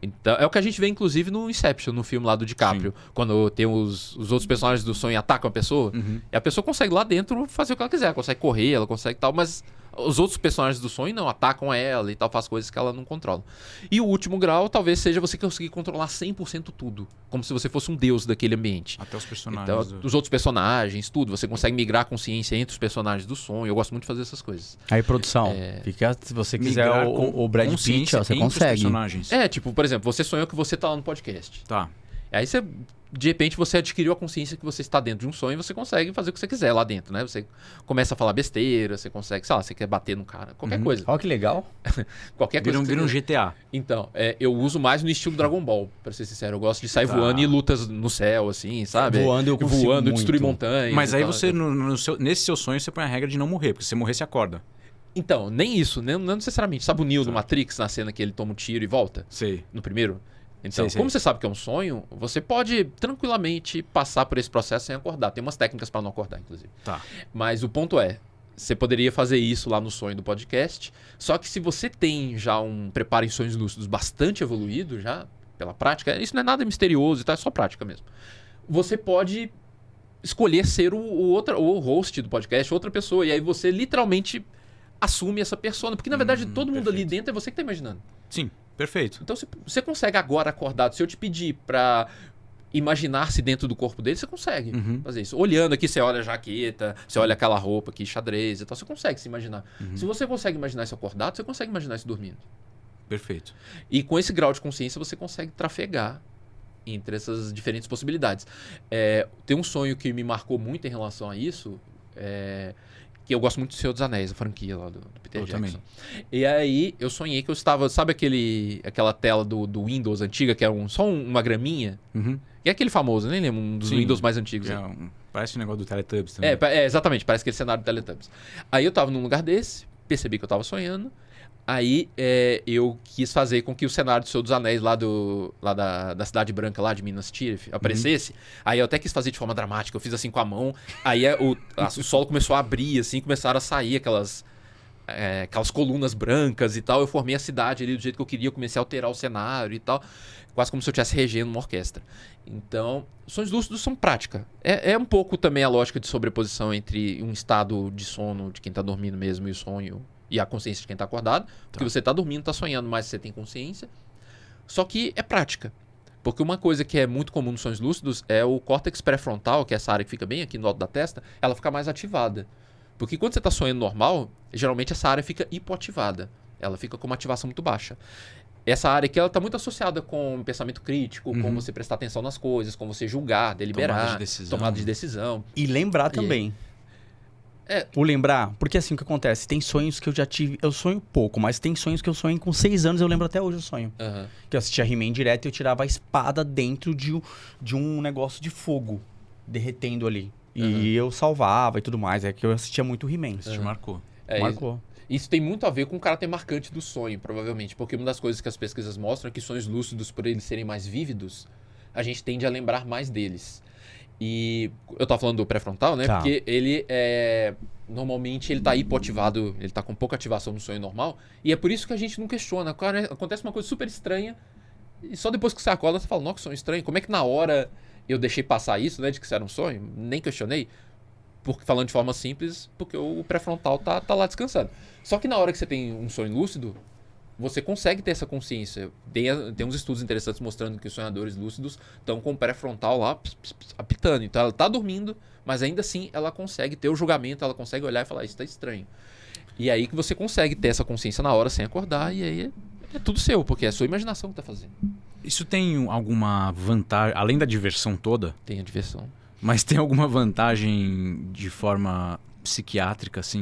Então, é o que a gente vê, inclusive, no Inception, no filme lá do DiCaprio. Quando tem os outros personagens do sonho atacam a pessoa, e a pessoa consegue lá dentro fazer o que ela quiser. Ela consegue correr, ela consegue tal, mas os outros personagens do sonho não atacam ela e tal, faz coisas que ela não controla. E o último grau talvez seja você conseguir controlar 100% tudo, como se você fosse um deus daquele ambiente. Até os personagens. Então, os outros personagens, tudo. Você consegue migrar a consciência entre os personagens do sonho. Eu gosto muito de fazer essas coisas. Aí, produção, fica, se você quiser Migrar o Brad Pitt, consciência ó, você entre os consegue. personagens. Tipo, por exemplo, você sonhou que você tá lá no podcast. Tá. Aí você, de repente, você adquiriu a consciência que você está dentro de um sonho e você consegue fazer o que você quiser lá dentro, né? Você começa a falar besteira, você consegue, sei lá, você quer bater no cara, qualquer coisa. Olha que legal. Qualquer coisa. Vira um que você GTA. Então, eu uso mais no estilo Dragon Ball, pra ser sincero. Eu gosto de sair voando e lutas no céu, assim, sabe? Voando eu consigo Voando, muito. destruir montanhas. Mas e aí tal. você, nesse seu sonho, você põe a regra de não morrer, porque se você morrer, você acorda. Então, nem isso, não necessariamente. Sabe o Neo do Matrix, na cena que ele toma um tiro e volta? Sei. No primeiro? Então, Sei. como você sabe que é um sonho, você pode tranquilamente passar por esse processo sem acordar. Tem umas técnicas para não acordar, inclusive. Tá. Mas o ponto é, você poderia fazer isso lá no sonho do podcast, só que se você tem já um preparo em sonhos lúcidos bastante evoluído, já pela prática, isso não é nada misterioso e tal, é só prática mesmo. Você pode escolher ser o host do podcast, outra pessoa, e aí você literalmente assume essa persona, porque na verdade todo mundo ali dentro é você que tá imaginando. Sim, perfeito. Então você consegue agora acordado, se eu te pedir pra imaginar-se dentro do corpo dele, você consegue fazer isso. Olhando aqui, você olha a jaqueta, você olha aquela roupa aqui, xadrez e tal, você consegue se imaginar. Se você consegue imaginar isso acordado, você consegue imaginar isso dormindo. Perfeito. E com esse grau de consciência você consegue trafegar entre essas diferentes possibilidades. Tem um sonho que me marcou muito em relação a isso, que eu gosto muito do Senhor dos Anéis, a franquia lá do Peter Eu Jackson. também. E aí eu sonhei que eu estava, sabe aquela tela do Windows antiga, que era só uma graminha? E é aquele famoso, nem lembro, um dos Sim. Windows mais antigos. Parece um negócio do Teletubbies também. Exatamente, parece aquele cenário do Teletubbies. Aí eu tava num lugar desse, percebi que eu tava sonhando. Aí eu quis fazer com que o cenário do Senhor dos Anéis lá da Cidade Branca, lá de Minas Tirith, aparecesse. Aí eu até quis fazer de forma dramática, eu fiz assim com a mão. Aí o solo começou a abrir, assim, começaram a sair aquelas colunas brancas e tal. Eu formei a cidade ali do jeito que eu queria, eu comecei a alterar o cenário e tal. Quase como se eu estivesse regendo uma orquestra. Então, sonhos lúcidos são prática. É um pouco também a lógica de sobreposição entre um estado de sono de quem tá dormindo mesmo e o sonho e a consciência de quem tá acordado. Porque você tá dormindo, tá sonhando, mas você tem consciência. Só que é prática. Porque uma coisa que é muito comum nos sonhos lúcidos é o córtex pré-frontal, que é essa área que fica bem aqui no alto da testa, ela fica mais ativada. Porque quando você está sonhando normal, geralmente essa área fica hipoativada. Ela fica com uma ativação muito baixa. Essa área aqui, ela está muito associada com pensamento crítico, com você prestar atenção nas coisas, com você julgar, deliberar, tomada de decisão. E lembrar também. O lembrar, porque assim, o que acontece? Tem sonhos que eu já tive, eu sonho pouco, mas tem sonhos que eu sonho com 6 anos, eu lembro até hoje o sonho. Que eu assistia He-Man direto e eu tirava a espada dentro de um negócio de fogo, derretendo ali. E eu salvava e tudo mais, é que eu assistia muito He-Man. Isso te marcou. Marcou. Isso tem muito a ver com o caráter marcante do sonho, provavelmente. Porque uma das coisas que as pesquisas mostram é que sonhos lúcidos, por eles serem mais vívidos, a gente tende a lembrar mais deles. E eu tava falando do pré-frontal, né? Tá. Porque ele normalmente ele tá hipoativado, ele tá com pouca ativação no sonho normal. E é por isso que a gente não questiona. Cara, acontece uma coisa super estranha e só depois que você acorda você fala, nossa, que sonho estranho. Como é que na hora eu deixei passar isso, né? De que isso era um sonho? Nem questionei. Porque, falando de forma simples, porque o pré-frontal tá lá descansando. Só que na hora que você tem um sonho lúcido, você consegue ter essa consciência. Tem uns estudos interessantes mostrando que os sonhadores lúcidos estão com o pré-frontal lá apitando. Então ela está dormindo, mas ainda assim ela consegue ter o julgamento, ela consegue olhar e falar, isso está estranho. E aí que você consegue ter essa consciência na hora sem acordar, e aí é tudo seu, porque é a sua imaginação que está fazendo. Isso tem alguma vantagem, além da diversão toda, Tem a diversão. mas tem alguma vantagem de forma psiquiátrica, assim,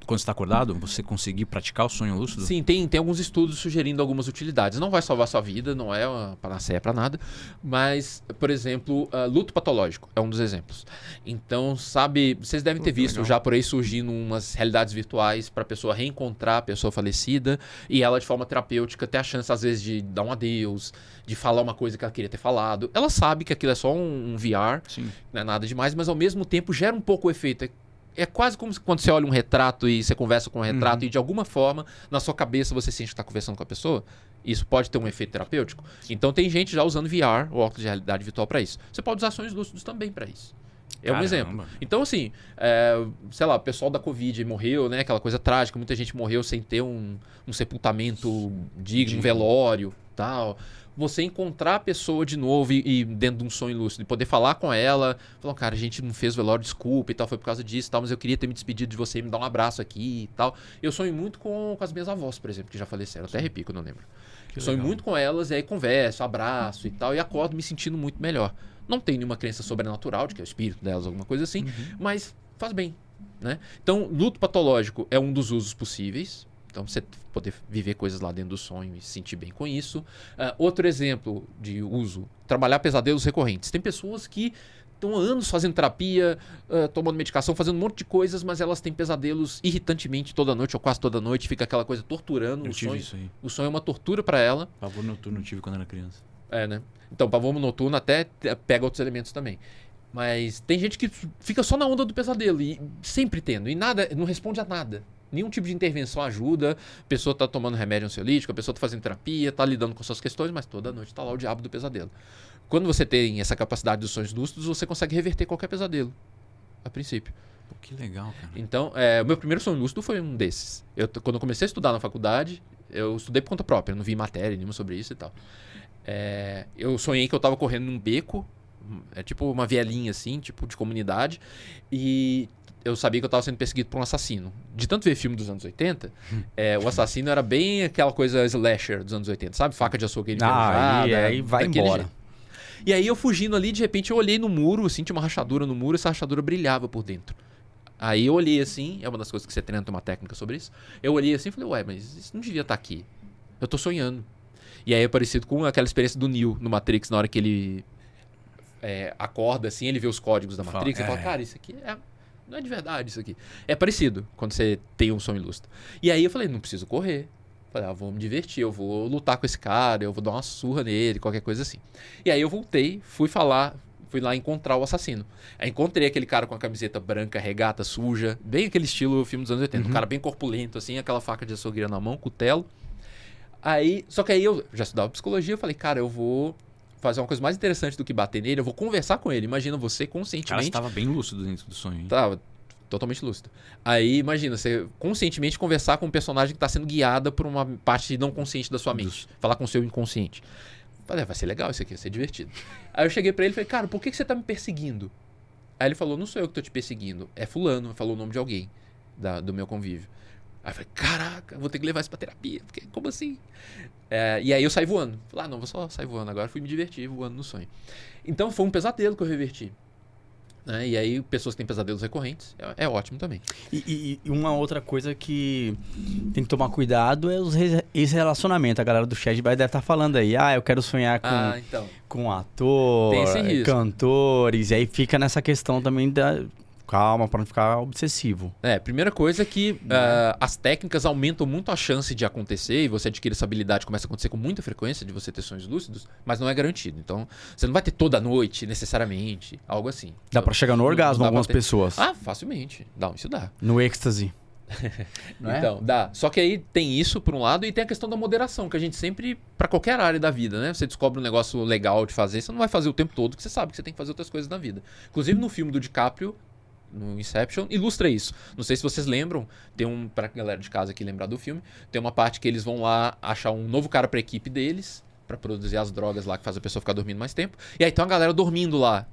quando você está acordado? Você conseguir praticar o sonho lúcido? Sim, tem alguns estudos sugerindo algumas utilidades. Não vai salvar sua vida, não é uma panaceia para nada, mas, por exemplo, luto patológico é um dos exemplos. Então, sabe, vocês devem ter visto já por aí surgindo umas realidades virtuais para a pessoa reencontrar a pessoa falecida e ela, de forma terapêutica, ter a chance, às vezes, de dar um adeus, de falar uma coisa que ela queria ter falado. Ela sabe que aquilo é só um VR, Sim. não é nada demais, mas ao mesmo tempo gera um pouco o efeito. É quase como quando você olha um retrato e você conversa com um retrato e de alguma forma, na sua cabeça, você sente que está conversando com a pessoa. Isso pode ter um efeito terapêutico. Então tem gente já usando VR, ou óculos de realidade virtual, para isso. Você pode usar sonhos lúcidos também para isso. É um exemplo. Então, assim, sei lá, o pessoal da Covid morreu, né? Aquela coisa trágica, muita gente morreu sem ter um sepultamento digno, um velório, tal. Você encontrar a pessoa de novo e dentro de um sonho lúcido, e poder falar com ela, falar, cara, a gente não fez o velório, desculpa e tal, foi por causa disso e tal, mas eu queria ter me despedido de você e me dar um abraço aqui e tal. Eu sonho muito com as minhas avós, por exemplo, que já faleceram, até arrepio quando eu lembro. Sonho muito com elas, e aí converso, abraço e tal, e acordo me sentindo muito melhor. Não tenho nenhuma crença sobrenatural, de que é o espírito delas, alguma coisa assim, mas faz bem, né? Então, luto patológico é um dos usos possíveis. Então, você poder viver coisas lá dentro do sonho e se sentir bem com isso. Outro exemplo de uso, trabalhar pesadelos recorrentes. Tem pessoas que estão há anos fazendo terapia, tomando medicação, fazendo um monte de coisas, mas elas têm pesadelos irritantemente toda noite ou quase toda noite. Fica aquela coisa torturando o sonho. Isso aí. O sonho é uma tortura para ela. Pavor noturno eu tive quando era criança. Né? Então, pavor noturno até pega outros elementos também. Mas tem gente que fica só na onda do pesadelo e sempre tendo. E nada, não responde a nada. Nenhum tipo de intervenção ajuda. A pessoa está tomando remédio ansiolítico, a pessoa está fazendo terapia, está lidando com suas questões, mas toda noite está lá o diabo do pesadelo. Quando você tem essa capacidade dos sonhos lúcidos, você consegue reverter qualquer pesadelo, a princípio. Pô, que legal, cara. Então, o meu primeiro sonho lúcido foi um desses. Quando eu comecei a estudar na faculdade, eu estudei por conta própria, eu não vi matéria nenhuma sobre isso e tal. Eu sonhei que eu estava correndo num beco, tipo uma vielinha assim, tipo de comunidade, e eu sabia que eu estava sendo perseguido por um assassino. De tanto ver filme dos anos 80, o assassino era bem aquela coisa slasher dos anos 80, sabe? Faca de açougue enferrujada. E aí vai embora. Jeito. E aí eu fugindo ali, de repente eu olhei no muro, assim, tinha uma rachadura no muro, essa rachadura brilhava por dentro. Aí eu olhei assim, é uma das coisas que você treina, tem uma técnica sobre isso. Eu olhei assim e falei, ué, mas isso não devia estar aqui. Eu tô sonhando. E aí é parecido com aquela experiência do Neo no Matrix, na hora que ele acorda assim, ele vê os códigos da Matrix e fala, cara, isso aqui não é de verdade isso aqui. É parecido quando você tem um sonho lúcido. E aí eu falei, não preciso correr. Falei, vou me divertir, eu vou lutar com esse cara, eu vou dar uma surra nele, qualquer coisa assim. E aí eu voltei, fui lá encontrar o assassino. Aí encontrei aquele cara com a camiseta branca, regata, suja, bem aquele estilo filme dos anos 80. Um cara bem corpulento, assim, aquela faca de açougueira na mão, cutelo. Só que aí eu já estudava psicologia, eu falei, cara, eu vou fazer uma coisa mais interessante do que bater nele, eu vou conversar com ele. Imagina você conscientemente... O cara estava bem lúcido dentro do sonho, hein? Tava totalmente lúcido. Aí, imagina, você conscientemente conversar com um personagem que está sendo guiada por uma parte não consciente da sua mente. Falar com o seu inconsciente. Falei, vai ser legal isso aqui, vai ser divertido. Aí eu cheguei pra ele e falei, cara, por que você tá me perseguindo? Aí ele falou, não sou eu que tô te perseguindo, é fulano, falou o nome de alguém do meu convívio. Aí eu falei, caraca, vou ter que levar isso pra terapia, porque como assim? E aí eu saí voando. Falei, não, vou só sair voando agora, fui me divertir voando no sonho. Então foi um pesadelo que eu reverti. Né? E aí pessoas que têm pesadelos recorrentes, é ótimo também. E uma outra coisa que tem que tomar cuidado é esse relacionamento. A galera do chat deve estar falando aí, eu quero sonhar com ator, Tem esse risco. cantores, e aí fica nessa questão também da... Calma, para não ficar obsessivo. Primeira coisa é que as técnicas aumentam muito a chance de acontecer e você adquire essa habilidade, começa a acontecer com muita frequência de você ter sonhos lúcidos, mas não é garantido. Então, você não vai ter toda noite, necessariamente, algo assim. Dá para chegar no orgasmo algumas pessoas. Facilmente. Isso dá. No êxtase. Então, dá. Só que aí tem isso por um lado e tem a questão da moderação, que a gente sempre, pra qualquer área da vida, né? Você descobre um negócio legal de fazer, você não vai fazer o tempo todo, que você sabe que você tem que fazer outras coisas na vida. Inclusive no filme do DiCaprio, no Inception, ilustra isso. Não sei se vocês lembram, pra galera de casa aqui lembrar do filme, tem uma parte que eles vão lá achar um novo cara pra equipe deles, pra produzir as drogas lá que faz a pessoa ficar dormindo mais tempo. E aí tem uma galera dormindo lá.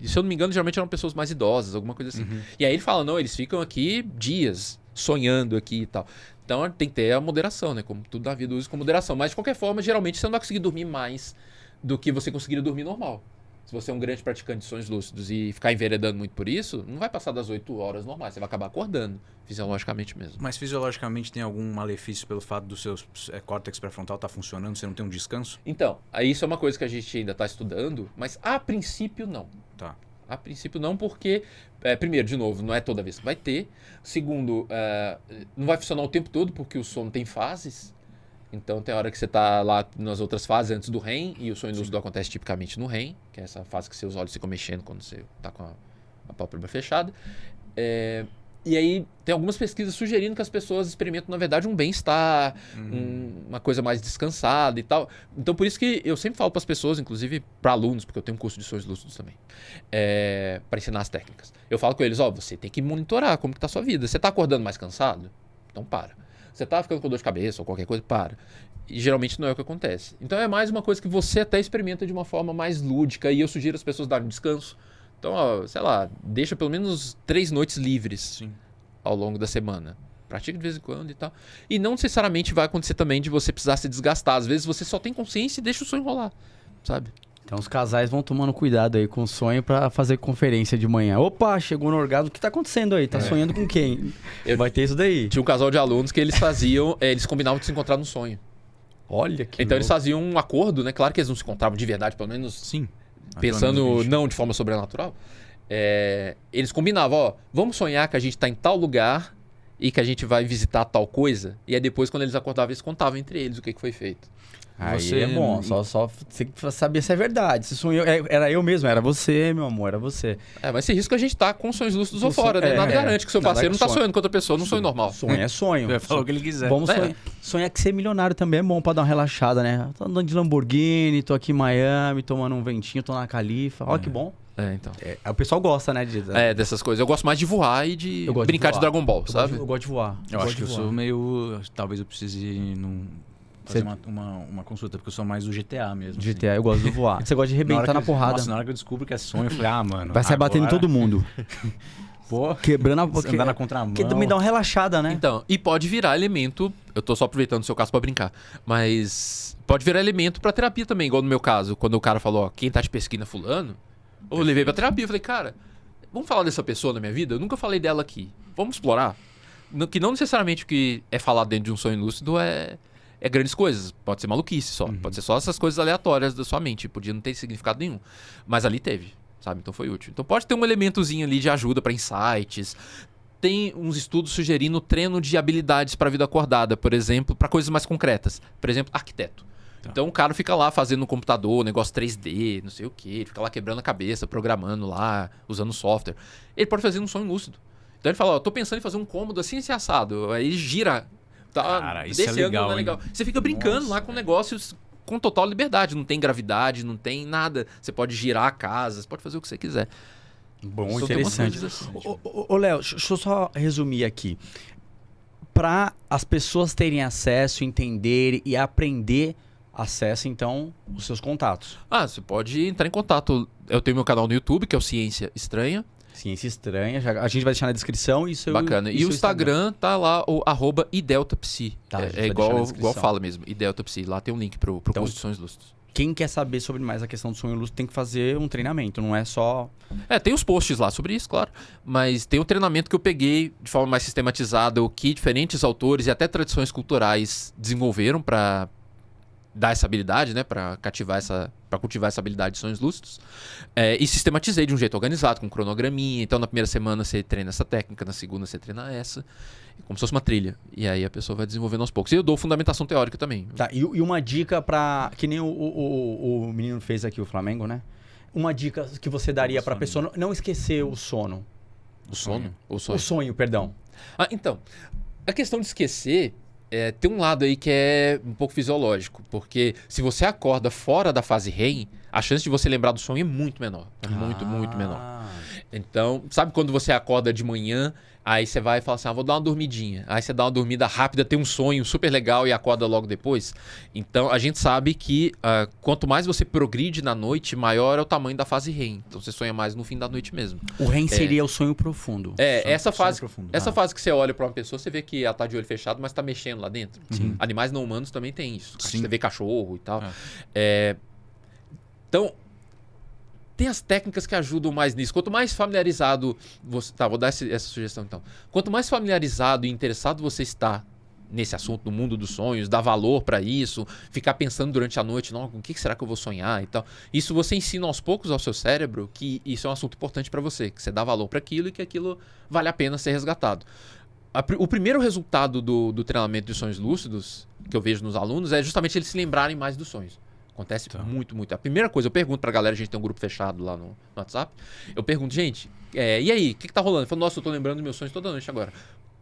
E se eu não me engano, geralmente eram pessoas mais idosas, alguma coisa assim. E aí ele fala, não, eles ficam aqui dias, sonhando aqui e tal. Então tem que ter a moderação, né? Como tudo na vida, usa com moderação. Mas de qualquer forma, geralmente você não vai conseguir dormir mais do que você conseguiria dormir normal. Se você é um grande praticante de sonhos lúcidos e ficar enveredando muito por isso, não vai passar das 8 horas normais. Você vai acabar acordando, fisiologicamente mesmo. Mas fisiologicamente tem algum malefício pelo fato do seu córtex pré-frontal estar funcionando? Você não tem um descanso? Então, isso é uma coisa que a gente ainda está estudando, mas a princípio não. Tá. A princípio não, porque, primeiro, de novo, não é toda vez que vai ter. Segundo, não vai funcionar o tempo todo, porque o sono tem fases. Então tem hora que você está lá nas outras fases antes do REM, e o sonho lúcido acontece tipicamente no REM, que é essa fase que seus olhos ficam mexendo quando você está com a pálpebra fechada. E aí tem algumas pesquisas sugerindo que as pessoas experimentam, na verdade, um bem-estar, uma coisa mais descansada e tal. Então por isso que eu sempre falo para as pessoas, inclusive para alunos, porque eu tenho um curso de sonhos lúcidos também, para ensinar as técnicas. Eu falo com eles, você tem que monitorar como que está a sua vida. Você está acordando mais cansado? Então para. Você tá ficando com dor de cabeça ou qualquer coisa, para. E geralmente não é o que acontece. Então é mais uma coisa que você até experimenta de uma forma mais lúdica, e eu sugiro as pessoas darem um descanso. Então, sei lá, deixa pelo menos 3 noites livres ao longo da semana. Pratica de vez em quando e tal. E não necessariamente vai acontecer também de você precisar se desgastar. Às vezes você só tem consciência e deixa o sonho rolar, sabe? Então os casais vão tomando cuidado aí com o sonho pra fazer conferência de manhã. Opa, chegou no orgasmo, o que tá acontecendo aí? Tá sonhando com quem? Vai ter isso daí. Tinha um casal de alunos que eles faziam, eles combinavam de se encontrar no sonho. Olha que Então eles faziam um acordo, né? Claro que eles não se encontravam de verdade, pelo menos Sim. Pensando não de forma sobrenatural. Eles combinavam, vamos sonhar que a gente tá em tal lugar e que a gente vai visitar tal coisa. E aí depois, quando eles acordavam, eles contavam entre eles o que foi feito. Aí é bom, só você saber se é verdade. Se sonhou, era eu mesmo, era você, meu amor, era você. Mas esse risco a gente tá com sonhos lúcidos ou fora, né? Nada garante que o seu parceiro não tá sonhando com outra pessoa, num sonho normal. Sonho é sonho. Vai falar o que ele quiser. Vamos sonhar que ser milionário também é bom pra dar uma relaxada, né? Tô andando de Lamborghini, tô aqui em Miami, tomando um ventinho, tô na Califa. Olha que bom. Então. O pessoal gosta, né? Dessas coisas. Eu gosto mais de voar e de brincar de Dragon Ball, sabe? Eu gosto de voar. Eu acho que eu sou meio... Talvez eu precise fazer uma consulta, porque eu sou mais do GTA mesmo. GTA, eu gosto de voar. Você gosta de arrebentar na porrada. Nossa, na hora que eu descubro que é sonho, eu falei, mano... Vai sair batendo em todo mundo. Pô, quebrando a... andar na contramão. Que me dá uma relaxada, né? Então, e pode virar elemento... Eu tô só aproveitando o seu caso pra brincar. Mas pode virar elemento pra terapia também, igual no meu caso. Quando o cara falou, quem tá te pesquisando é fulano... Eu levei pra terapia, eu falei, cara, vamos falar dessa pessoa na minha vida? Eu nunca falei dela aqui. Vamos explorar? Que não necessariamente o que é falado dentro de um sonho lúcido é grandes coisas. Pode ser maluquice só. Pode ser só essas coisas aleatórias da sua mente. Podia não ter significado nenhum. Mas ali teve, sabe? Então foi útil. Então pode ter um elementozinho ali de ajuda pra insights. Tem uns estudos sugerindo treino de habilidades pra vida acordada, por exemplo, pra coisas mais concretas. Por exemplo, arquiteto. Então o cara fica lá fazendo no computador, negócio 3D, não sei o que, fica lá quebrando a cabeça, programando lá, usando software. Ele pode fazer um sonho lúcido. Então ele fala, tô pensando em fazer um cômodo assim, esse assado. Aí gira. Cara, isso é legal, não é legal. Você fica brincando lá com negócios com total liberdade. Não tem gravidade, não tem nada. Você pode girar a casa, você pode fazer o que você quiser. Bom, interessante. Assim. Ô, Léo, deixa eu só resumir aqui. Para as pessoas terem acesso, entenderem e aprender... Acesse, então, os seus contatos. Você pode entrar em contato. Eu tenho meu canal no YouTube, que é o Ciência Estranha. Ciência Estranha. A gente vai deixar na descrição. Bacana. E o Instagram tá lá, o @ideltapsi. Tá, é igual fala mesmo, ideltapsi. Lá tem um link pro curso de sonhos lúcidos. Quem quer saber sobre mais a questão do sonho lúcido tem que fazer um treinamento, não é só... Tem os posts lá sobre isso, claro. Mas tem um treinamento que eu peguei de forma mais sistematizada, o que diferentes autores e até tradições culturais desenvolveram para dar essa habilidade, né? Para cultivar essa habilidade de sonhos lúcidos. E sistematizei de um jeito organizado, com um cronograminha. Então, na primeira semana você treina essa técnica, na segunda você treina essa. Como se fosse uma trilha. E aí a pessoa vai desenvolvendo aos poucos. E eu dou fundamentação teórica também. Tá, e uma dica pra... Que nem o menino fez aqui, o Flamengo, né? Uma dica que você daria pra pessoa não esquecer o sono. O sono? O sonho, perdão. Então, a questão de esquecer... tem um lado aí que é um pouco fisiológico. Porque se você acorda fora da fase REM, a chance de você lembrar do sonho é muito menor. Muito menor. Então, sabe quando você acorda de manhã, aí você vai e fala assim, vou dar uma dormidinha. Aí você dá uma dormida rápida, tem um sonho super legal e acorda logo depois. Então, a gente sabe que quanto mais você progride na noite, maior é o tamanho da fase REM. Então, você sonha mais no fim da noite mesmo. O REM seria o sonho profundo. Essa fase que você olha para uma pessoa, você vê que ela tá de olho fechado, mas tá mexendo lá dentro. Sim. Animais não humanos também tem isso. Sim. Você vê cachorro e tal. Então, tem as técnicas que ajudam mais nisso. Quanto mais familiarizado você... Tá, vou dar essa sugestão então. Quanto mais familiarizado e interessado você está nesse assunto do mundo dos sonhos, dar valor para isso, ficar pensando durante a noite, não, o que será que eu vou sonhar e tal. Isso você ensina aos poucos ao seu cérebro que isso é um assunto importante para você, que você dá valor para aquilo e que aquilo vale a pena ser resgatado. O primeiro resultado do treinamento de sonhos lúcidos que eu vejo nos alunos é justamente eles se lembrarem mais dos sonhos. Acontece muito. A primeira coisa, eu pergunto pra galera, a gente tem um grupo fechado lá no WhatsApp, eu pergunto, gente, e aí, o que tá rolando? Eu falo, nossa, eu tô lembrando dos meus sonhos toda noite agora.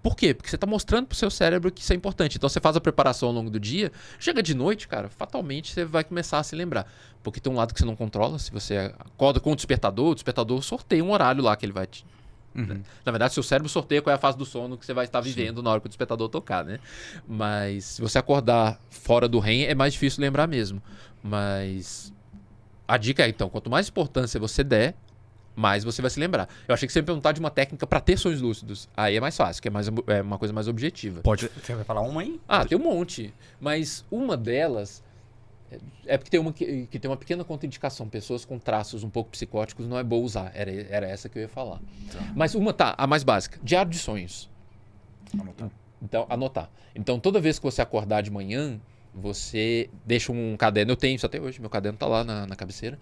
Por quê? Porque você tá mostrando pro seu cérebro que isso é importante. Então você faz a preparação ao longo do dia, chega de noite, cara, fatalmente você vai começar a se lembrar. Porque tem um lado que você não controla, se você acorda com o despertador sorteia um horário lá que ele vai te... Uhum. Na verdade, seu cérebro sorteia qual é a fase do sono que você vai estar vivendo na hora que o despertador tocar, né? Mas se você acordar fora do REM, é mais difícil lembrar mesmo. Mas a dica é, então, quanto mais importância você der, mais você vai se lembrar. Eu achei que você ia perguntar de uma técnica para ter sonhos lúcidos. Aí é mais fácil, que é uma coisa mais objetiva. Você vai falar uma aí? Tem um monte. Mas uma delas... É porque tem uma que tem uma pequena contraindicação. Pessoas com traços um pouco psicóticos não é boa usar. Era essa que eu ia falar. Mas a mais básica. Diário de sonhos. Anotar. Então, toda vez que você acordar de manhã, você deixa um caderno. Eu tenho isso até hoje. Meu caderno tá lá na cabeceira.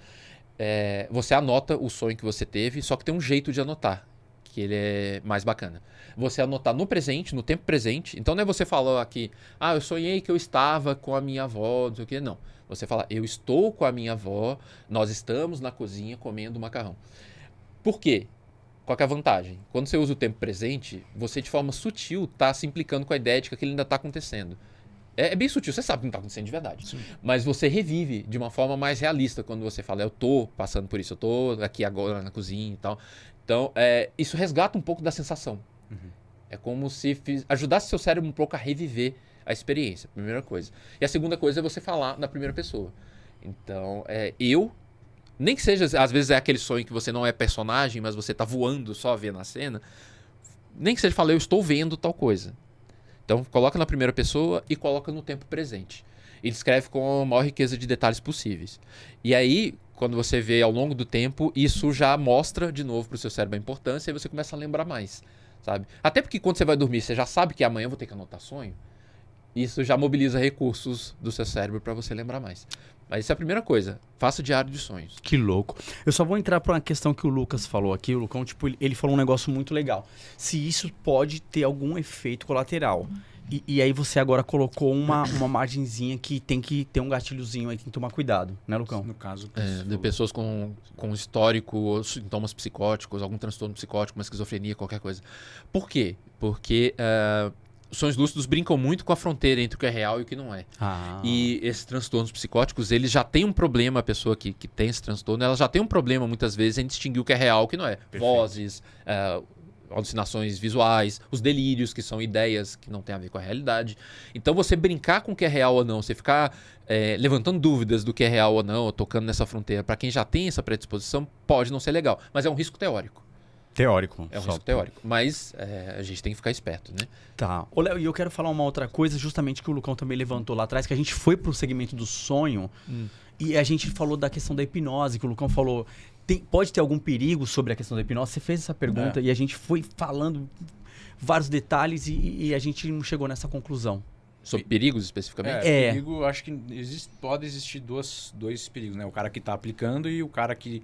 Você anota o sonho que você teve, só que tem um jeito de anotar, que ele é mais bacana. Você anotar no presente, no tempo presente. Então, não é você falar aqui, eu sonhei que eu estava com a minha avó, não sei o quê. Não. Você fala, eu estou com a minha avó, nós estamos na cozinha comendo macarrão. Por quê? Qual que é a vantagem? Quando você usa o tempo presente, você de forma sutil está se implicando com a ideia de que aquilo ainda está acontecendo. É bem sutil, você sabe que não está acontecendo de verdade. Sim. Mas você revive de uma forma mais realista quando você fala, eu estou passando por isso, eu estou aqui agora na cozinha e tal. Então, isso resgata um pouco da sensação. Uhum. É como se ajudasse seu cérebro um pouco a reviver a experiência, primeira coisa. E a segunda coisa é você falar na primeira pessoa. Então, nem que seja, às vezes é aquele sonho que você não é personagem, mas você está voando só vendo a cena, nem que seja falar, eu estou vendo tal coisa. Então, coloca na primeira pessoa e coloca no tempo presente. E descreve com a maior riqueza de detalhes possíveis. E aí, quando você vê ao longo do tempo, isso já mostra de novo para o seu cérebro a importância e você começa a lembrar mais, sabe? Até porque quando você vai dormir, você já sabe que amanhã eu vou ter que anotar sonho. Isso já mobiliza recursos do seu cérebro para você lembrar mais. Mas isso é a primeira coisa. Faça diário de sonhos. Que louco. Eu só vou entrar para uma questão que o Lucas falou aqui. O Lucão, ele falou um negócio muito legal. Se isso pode ter algum efeito colateral. E aí você agora colocou uma margenzinha que tem que ter um gatilhozinho aí, tem que tomar cuidado, né, Lucão? No caso... de pessoas com histórico, ou sintomas psicóticos, algum transtorno psicótico, uma esquizofrenia, qualquer coisa. Por quê? Porque... sonhos lúcidos brincam muito com a fronteira entre o que é real e o que não é. E esses transtornos psicóticos, eles já têm um problema, a pessoa que tem esse transtorno, ela já tem um problema, muitas vezes, em distinguir o que é real e o que não é. Perfeito. Vozes, alucinações visuais, os delírios, que são ideias que não têm a ver com a realidade. Então, você brincar com o que é real ou não, você ficar levantando dúvidas do que é real ou não, ou tocando nessa fronteira, para quem já tem essa predisposição, pode não ser legal. Mas é um risco teórico. Teórico. É um só. risco teórico. Mas a gente tem que ficar esperto, né? Tá. Ô, Léo, e eu quero falar uma outra coisa, justamente que o Lucão também levantou lá atrás, que a gente foi pro segmento do sonho e a gente falou da questão da hipnose, que o Lucão falou, pode ter algum perigo sobre a questão da hipnose? Você fez essa pergunta e a gente foi falando vários detalhes e a gente não chegou nessa conclusão. Sobre perigos, especificamente? Perigo, acho que pode existir dois perigos, né? O cara que está aplicando e o cara que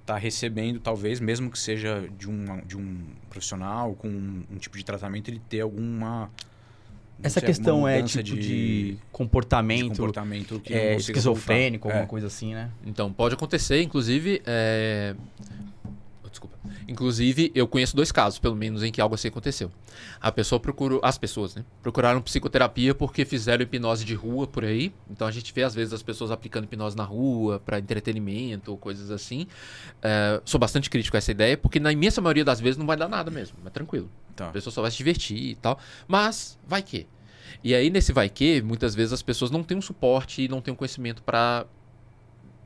está recebendo, talvez, mesmo que seja de um profissional com um tipo de tratamento, ele ter alguma... Essa questão é tipo de comportamento, que esquizofrênico, alguma coisa assim, né? Então, pode acontecer, inclusive... Desculpa. Inclusive, eu conheço 2 casos, pelo menos, em que algo assim aconteceu. As pessoas, né? Procuraram psicoterapia porque fizeram hipnose de rua por aí. Então, a gente vê, às vezes, as pessoas aplicando hipnose na rua para entretenimento ou coisas assim. Sou bastante crítico a essa ideia, porque na imensa maioria das vezes não vai dar nada mesmo. Mas tranquilo. Tá. A pessoa só vai se divertir e tal. Mas, vai que. E aí, nesse vai que, muitas vezes as pessoas não têm um suporte e não têm um conhecimento para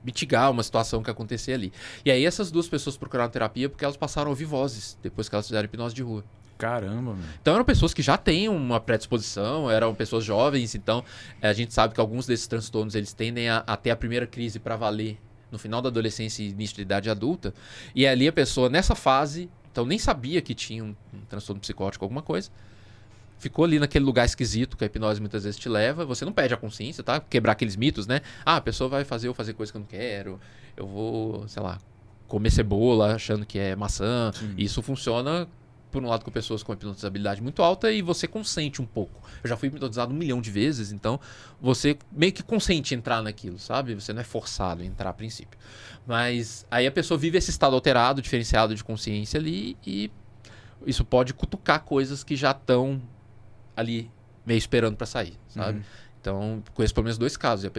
mitigar uma situação que acontecer ali. E aí essas 2 pessoas procuraram terapia porque elas passaram a ouvir vozes depois que elas fizeram hipnose de rua. Caramba, mano. Então eram pessoas que já têm uma predisposição, eram pessoas jovens, então a gente sabe que alguns desses transtornos eles tendem a ter a primeira crise para valer no final da adolescência e início de idade adulta. E ali a pessoa nessa fase, então nem sabia que tinha um transtorno psicótico, alguma coisa. Ficou ali naquele lugar esquisito que a hipnose muitas vezes te leva. Você não perde a consciência, tá? Quebrar aqueles mitos, né? A pessoa vai fazer coisa que eu não quero. Eu vou, sei lá, comer cebola achando que é maçã. Sim. Isso funciona, por um lado, com pessoas com hipnotizabilidade muito alta e você consente um pouco. Eu já fui hipnotizado 1 milhão de vezes, então você meio que consente entrar naquilo, sabe? Você não é forçado a entrar a princípio. Mas aí a pessoa vive esse estado alterado, diferenciado de consciência ali e isso pode cutucar coisas que já estão ali meio esperando para sair, sabe? Então, conheço pelo menos 2 casos e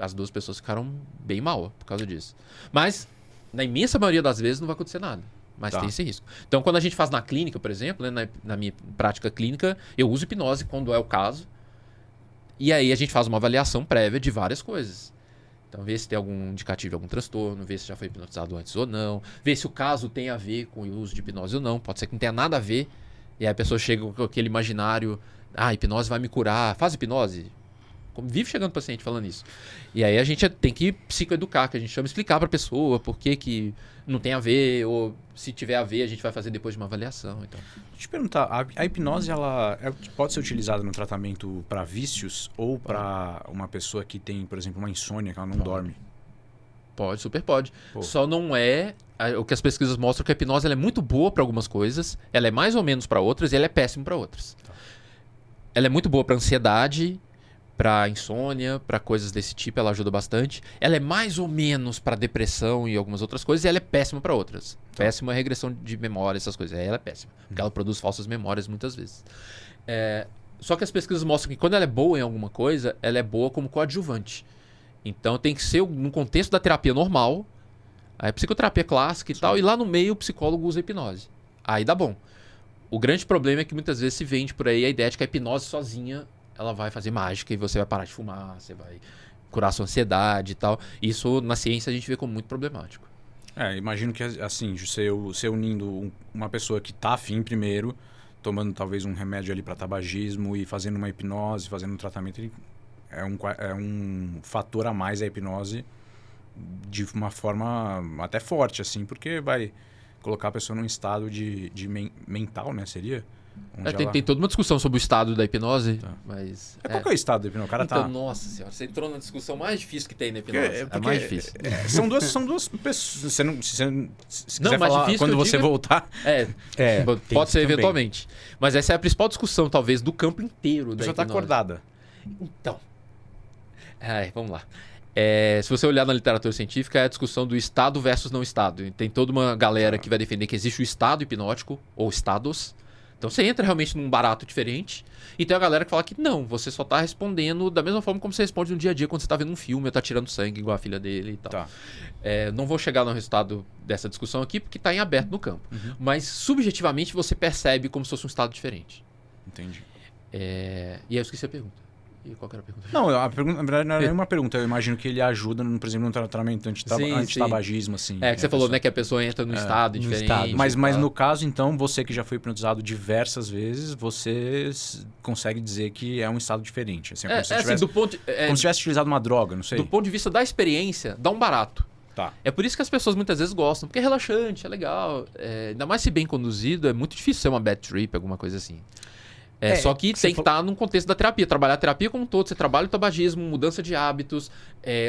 as 2 pessoas ficaram bem mal por causa disso. Mas, na imensa maioria das vezes, não vai acontecer nada. Mas tem esse risco. Então, quando a gente faz na clínica, por exemplo, né, na minha prática clínica, eu uso hipnose quando é o caso. E aí a gente faz uma avaliação prévia de várias coisas. Então, vê se tem algum indicativo de algum transtorno, vê se já foi hipnotizado antes ou não, vê se o caso tem a ver com o uso de hipnose ou não. Pode ser que não tenha nada a ver. E aí a pessoa chega com aquele imaginário, a hipnose vai me curar, faz hipnose. Vive chegando paciente falando isso. E aí a gente tem que psicoeducar, que a gente chama, explicar para a pessoa por que não tem a ver, ou se tiver a ver, a gente vai fazer depois de uma avaliação. Então. Deixa eu te perguntar, a hipnose ela pode ser utilizada no tratamento para vícios ou para uma pessoa que tem, por exemplo, uma insônia, que ela não dorme? Pode, super pode. Só não é... O que as pesquisas mostram é que a hipnose ela é muito boa para algumas coisas, ela é mais ou menos para outras e ela é péssima para outras. Ela é muito boa para ansiedade, para insônia, para coisas desse tipo, ela ajuda bastante. Ela é mais ou menos para depressão e algumas outras coisas e ela é péssima para outras. Péssima regressão de memória, essas coisas. Ela é péssima, porque ela produz falsas memórias muitas vezes. Só que as pesquisas mostram que quando ela é boa em alguma coisa, ela é boa como coadjuvante. Então tem que ser no contexto da terapia normal, a psicoterapia clássica e tal, e lá no meio o psicólogo usa a hipnose. Aí dá bom. O grande problema é que muitas vezes se vende por aí a ideia de que a hipnose sozinha ela vai fazer mágica e você vai parar de fumar, você vai curar sua ansiedade e tal. Isso na ciência a gente vê como muito problemático. Imagino que assim, você unindo uma pessoa que tá afim primeiro, tomando talvez um remédio ali para tabagismo e fazendo uma hipnose, fazendo um tratamento, é um fator a mais a hipnose de uma forma até forte, assim, porque vai colocar a pessoa num estado de mental, né? Seria? Tem toda uma discussão sobre o estado da hipnose, mas... Qual que é o estado da hipnose? O cara então, nossa senhora, você entrou na discussão mais difícil que tem na hipnose. É mais difícil. São duas pessoas... Se quiser mais falar difícil quando você voltar... pode ser eventualmente. Mas essa é a principal discussão, talvez, do campo inteiro da hipnose. A pessoa tá acordada. Então... vamos lá. Se você olhar na literatura científica, é a discussão do estado versus não estado. Tem toda uma galera que vai defender que existe o estado hipnótico, ou estados. Então você entra realmente num barato diferente. E tem a galera que fala que não, você só tá respondendo da mesma forma como você responde no dia a dia quando você tá vendo um filme ou tá tirando sangue igual a filha dele e tal. Não vou chegar no resultado dessa discussão aqui porque tá em aberto no campo. Mas subjetivamente você percebe como se fosse um estado diferente. Entendi. E aí eu esqueci a pergunta. E qual que era a pergunta? Não, a pergunta, na verdade, não era uma pergunta. Eu imagino que ele ajuda, por exemplo, no tratamento antitabagismo, assim. É, que você falou, né? Que a pessoa entra num estado diferente. estado. Mas no caso, então, você que já foi hipnotizado diversas vezes, você consegue dizer que é um estado diferente. Assim, como se tivesse, como se tivesse utilizado uma droga, não sei. Do ponto de vista da experiência, dá um barato. Tá. É por isso que as pessoas muitas vezes gostam, porque é relaxante, é legal. Ainda mais se bem conduzido, é muito difícil ser uma bad trip, alguma coisa assim. Só que tem que estar num contexto da terapia. Trabalhar a terapia como um todo. Você trabalha o tabagismo, mudança de hábitos,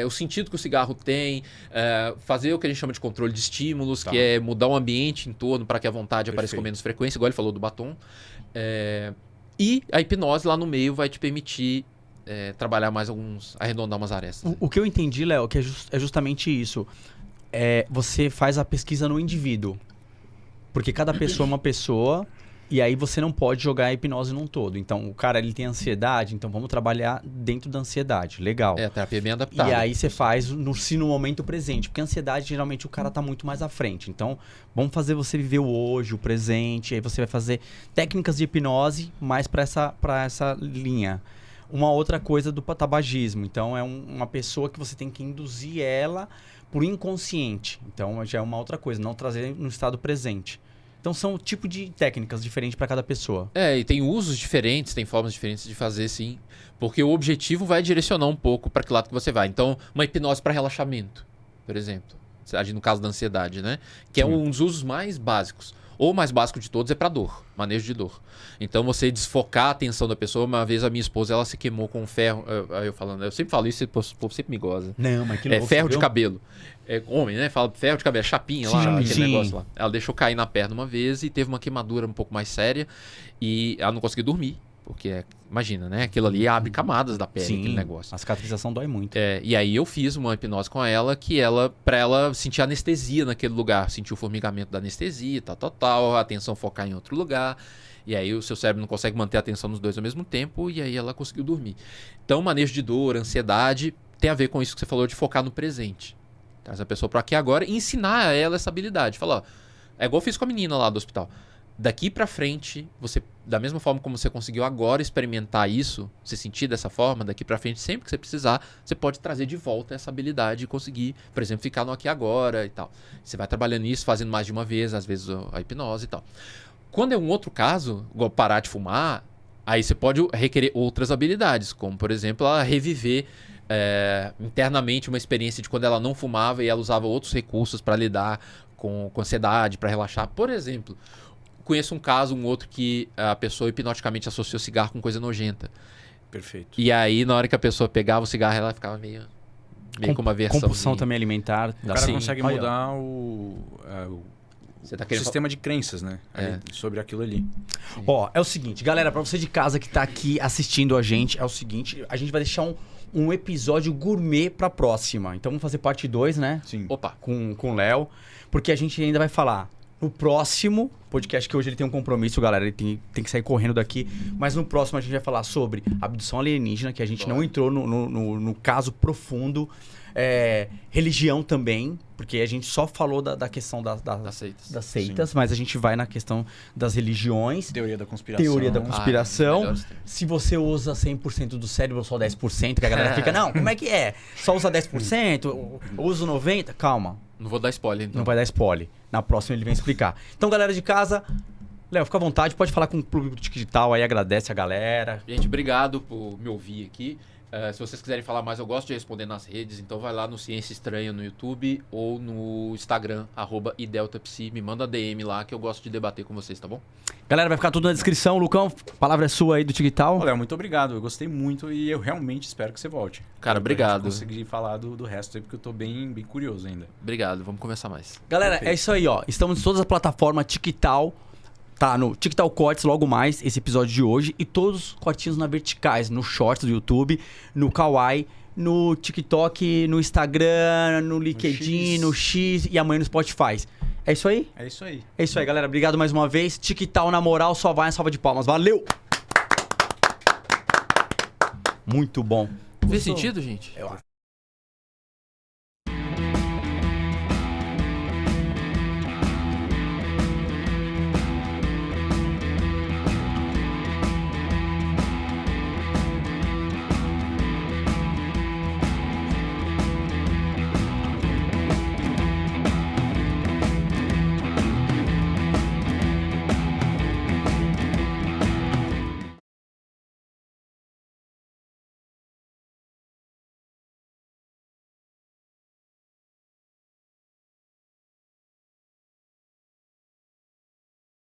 o sentido que o cigarro tem, fazer o que a gente chama de controle de estímulos, que é mudar o ambiente em torno para que a vontade apareça com menos frequência, igual ele falou do batom. E a hipnose lá no meio vai te permitir trabalhar mais arredondar umas arestas. O que eu entendi, Léo, que é justamente isso. Você faz a pesquisa no indivíduo. Porque cada pessoa é uma pessoa... E aí você não pode jogar a hipnose num todo. Então, o cara ele tem ansiedade, então vamos trabalhar dentro da ansiedade. Legal. A terapia é bem adaptada. E aí você faz no momento presente. Porque a ansiedade, geralmente, o cara tá muito mais à frente. Então, vamos fazer você viver o hoje, o presente. Aí você vai fazer técnicas de hipnose mais para essa linha. Uma outra coisa do tabagismo. Então, é uma pessoa que você tem que induzir ela por inconsciente. Então, já é uma outra coisa. Não trazer no estado presente. Então são tipo de técnicas diferentes para cada pessoa. E tem usos diferentes, tem formas diferentes de fazer, sim. Porque o objetivo vai direcionar um pouco para que lado que você vai. Então, uma hipnose para relaxamento, por exemplo. No caso da ansiedade, né? Que é um dos usos mais básicos. Ou o mais básico de todos é para dor, manejo de dor. Então você desfocar a atenção da pessoa. Uma vez a minha esposa, ela se queimou com um ferro. Eu sempre falo isso, o povo sempre me goza. Não, mas que louco. Ferro de cabelo. Homem, né? Fala ferro de cabelo, chapinha lá, aquele negócio lá. Ela deixou cair na perna uma vez e teve uma queimadura um pouco mais séria. E ela não conseguiu dormir. Porque, imagina, né? Aquilo ali abre camadas da pele, aquele negócio. A cicatrização dói muito. E aí eu fiz uma hipnose com ela, pra ela sentir anestesia naquele lugar. Sentir o formigamento da anestesia, tal, a atenção focar em outro lugar. E aí o seu cérebro não consegue manter a atenção nos dois ao mesmo tempo, e aí ela conseguiu dormir. Então, manejo de dor, ansiedade, tem a ver com isso que você falou de focar no presente. Traz a pessoa para aqui agora e ensinar a ela essa habilidade. Falar, é igual eu fiz com a menina lá do hospital. Daqui para frente, você, da mesma forma como você conseguiu agora experimentar isso, se sentir dessa forma, daqui para frente, sempre que você precisar, você pode trazer de volta essa habilidade e conseguir, por exemplo, ficar no aqui agora e tal. Você vai trabalhando isso, fazendo mais de uma vez, às vezes a hipnose e tal. Quando é um outro caso, igual parar de fumar, aí você pode requerer outras habilidades, como, por exemplo, ela reviver internamente uma experiência de quando ela não fumava e ela usava outros recursos para lidar com ansiedade, para relaxar. Por exemplo, conheço um outro que a pessoa hipnoticamente associou cigarro com coisa nojenta. Perfeito. E aí, na hora que a pessoa pegava o cigarro, ela ficava meio com uma versão. Compulsão também alimentar. O cara consegue mudar o sistema de crenças, né? Sobre aquilo ali. É o seguinte, galera, pra você de casa que tá aqui assistindo a gente, é o seguinte, a gente vai deixar um episódio gourmet pra próxima. Então vamos fazer parte 2, né? Sim. Opa. Com o Léo, porque a gente ainda vai falar no próximo podcast, que hoje ele tem um compromisso, galera, ele tem que sair correndo daqui, mas no próximo a gente vai falar sobre abdução alienígena, que a gente não entrou no caso profundo, religião também, porque a gente só falou da questão das seitas, mas a gente vai na questão das religiões. Teoria da conspiração. Se você usa 100% do cérebro ou só 10%, que a galera fica, não, como é que é? Só usa 10%? Usa 90%? Calma. Não vou dar spoiler, então. Não vai dar spoiler. Na próxima ele vem explicar. Então, galera de casa, Léo, fica à vontade, pode falar com o Clube Digital aí, agradece a galera. Gente, obrigado por me ouvir aqui. Se vocês quiserem falar mais, eu gosto de responder nas redes, então vai lá no Ciência Estranha no YouTube ou no Instagram, @ideltapsi, me manda DM lá que eu gosto de debater com vocês, tá bom? Galera, vai ficar tudo na descrição. Lucão, a palavra é sua aí do Digital. Léo, muito obrigado, eu gostei muito e eu realmente espero que você volte. Cara, obrigado. Pra gente conseguir falar do resto aí, porque eu tô bem curioso ainda. Obrigado, vamos conversar mais. Galera, perfeito. É isso aí, ó. Estamos em todas as plataformas Digital. Tá no TikTok Cortes logo mais, esse episódio de hoje. E todos os cortinhos na verticais, no Shorts do YouTube, no Kawaii, no TikTok, no Instagram, no LinkedIn, no X e amanhã no Spotify. É isso aí? É isso aí. É isso aí, galera. Obrigado mais uma vez. TikTok na moral, só vai uma salva de palmas. Valeu! Muito bom. Fez sentido, gente? Eu acho.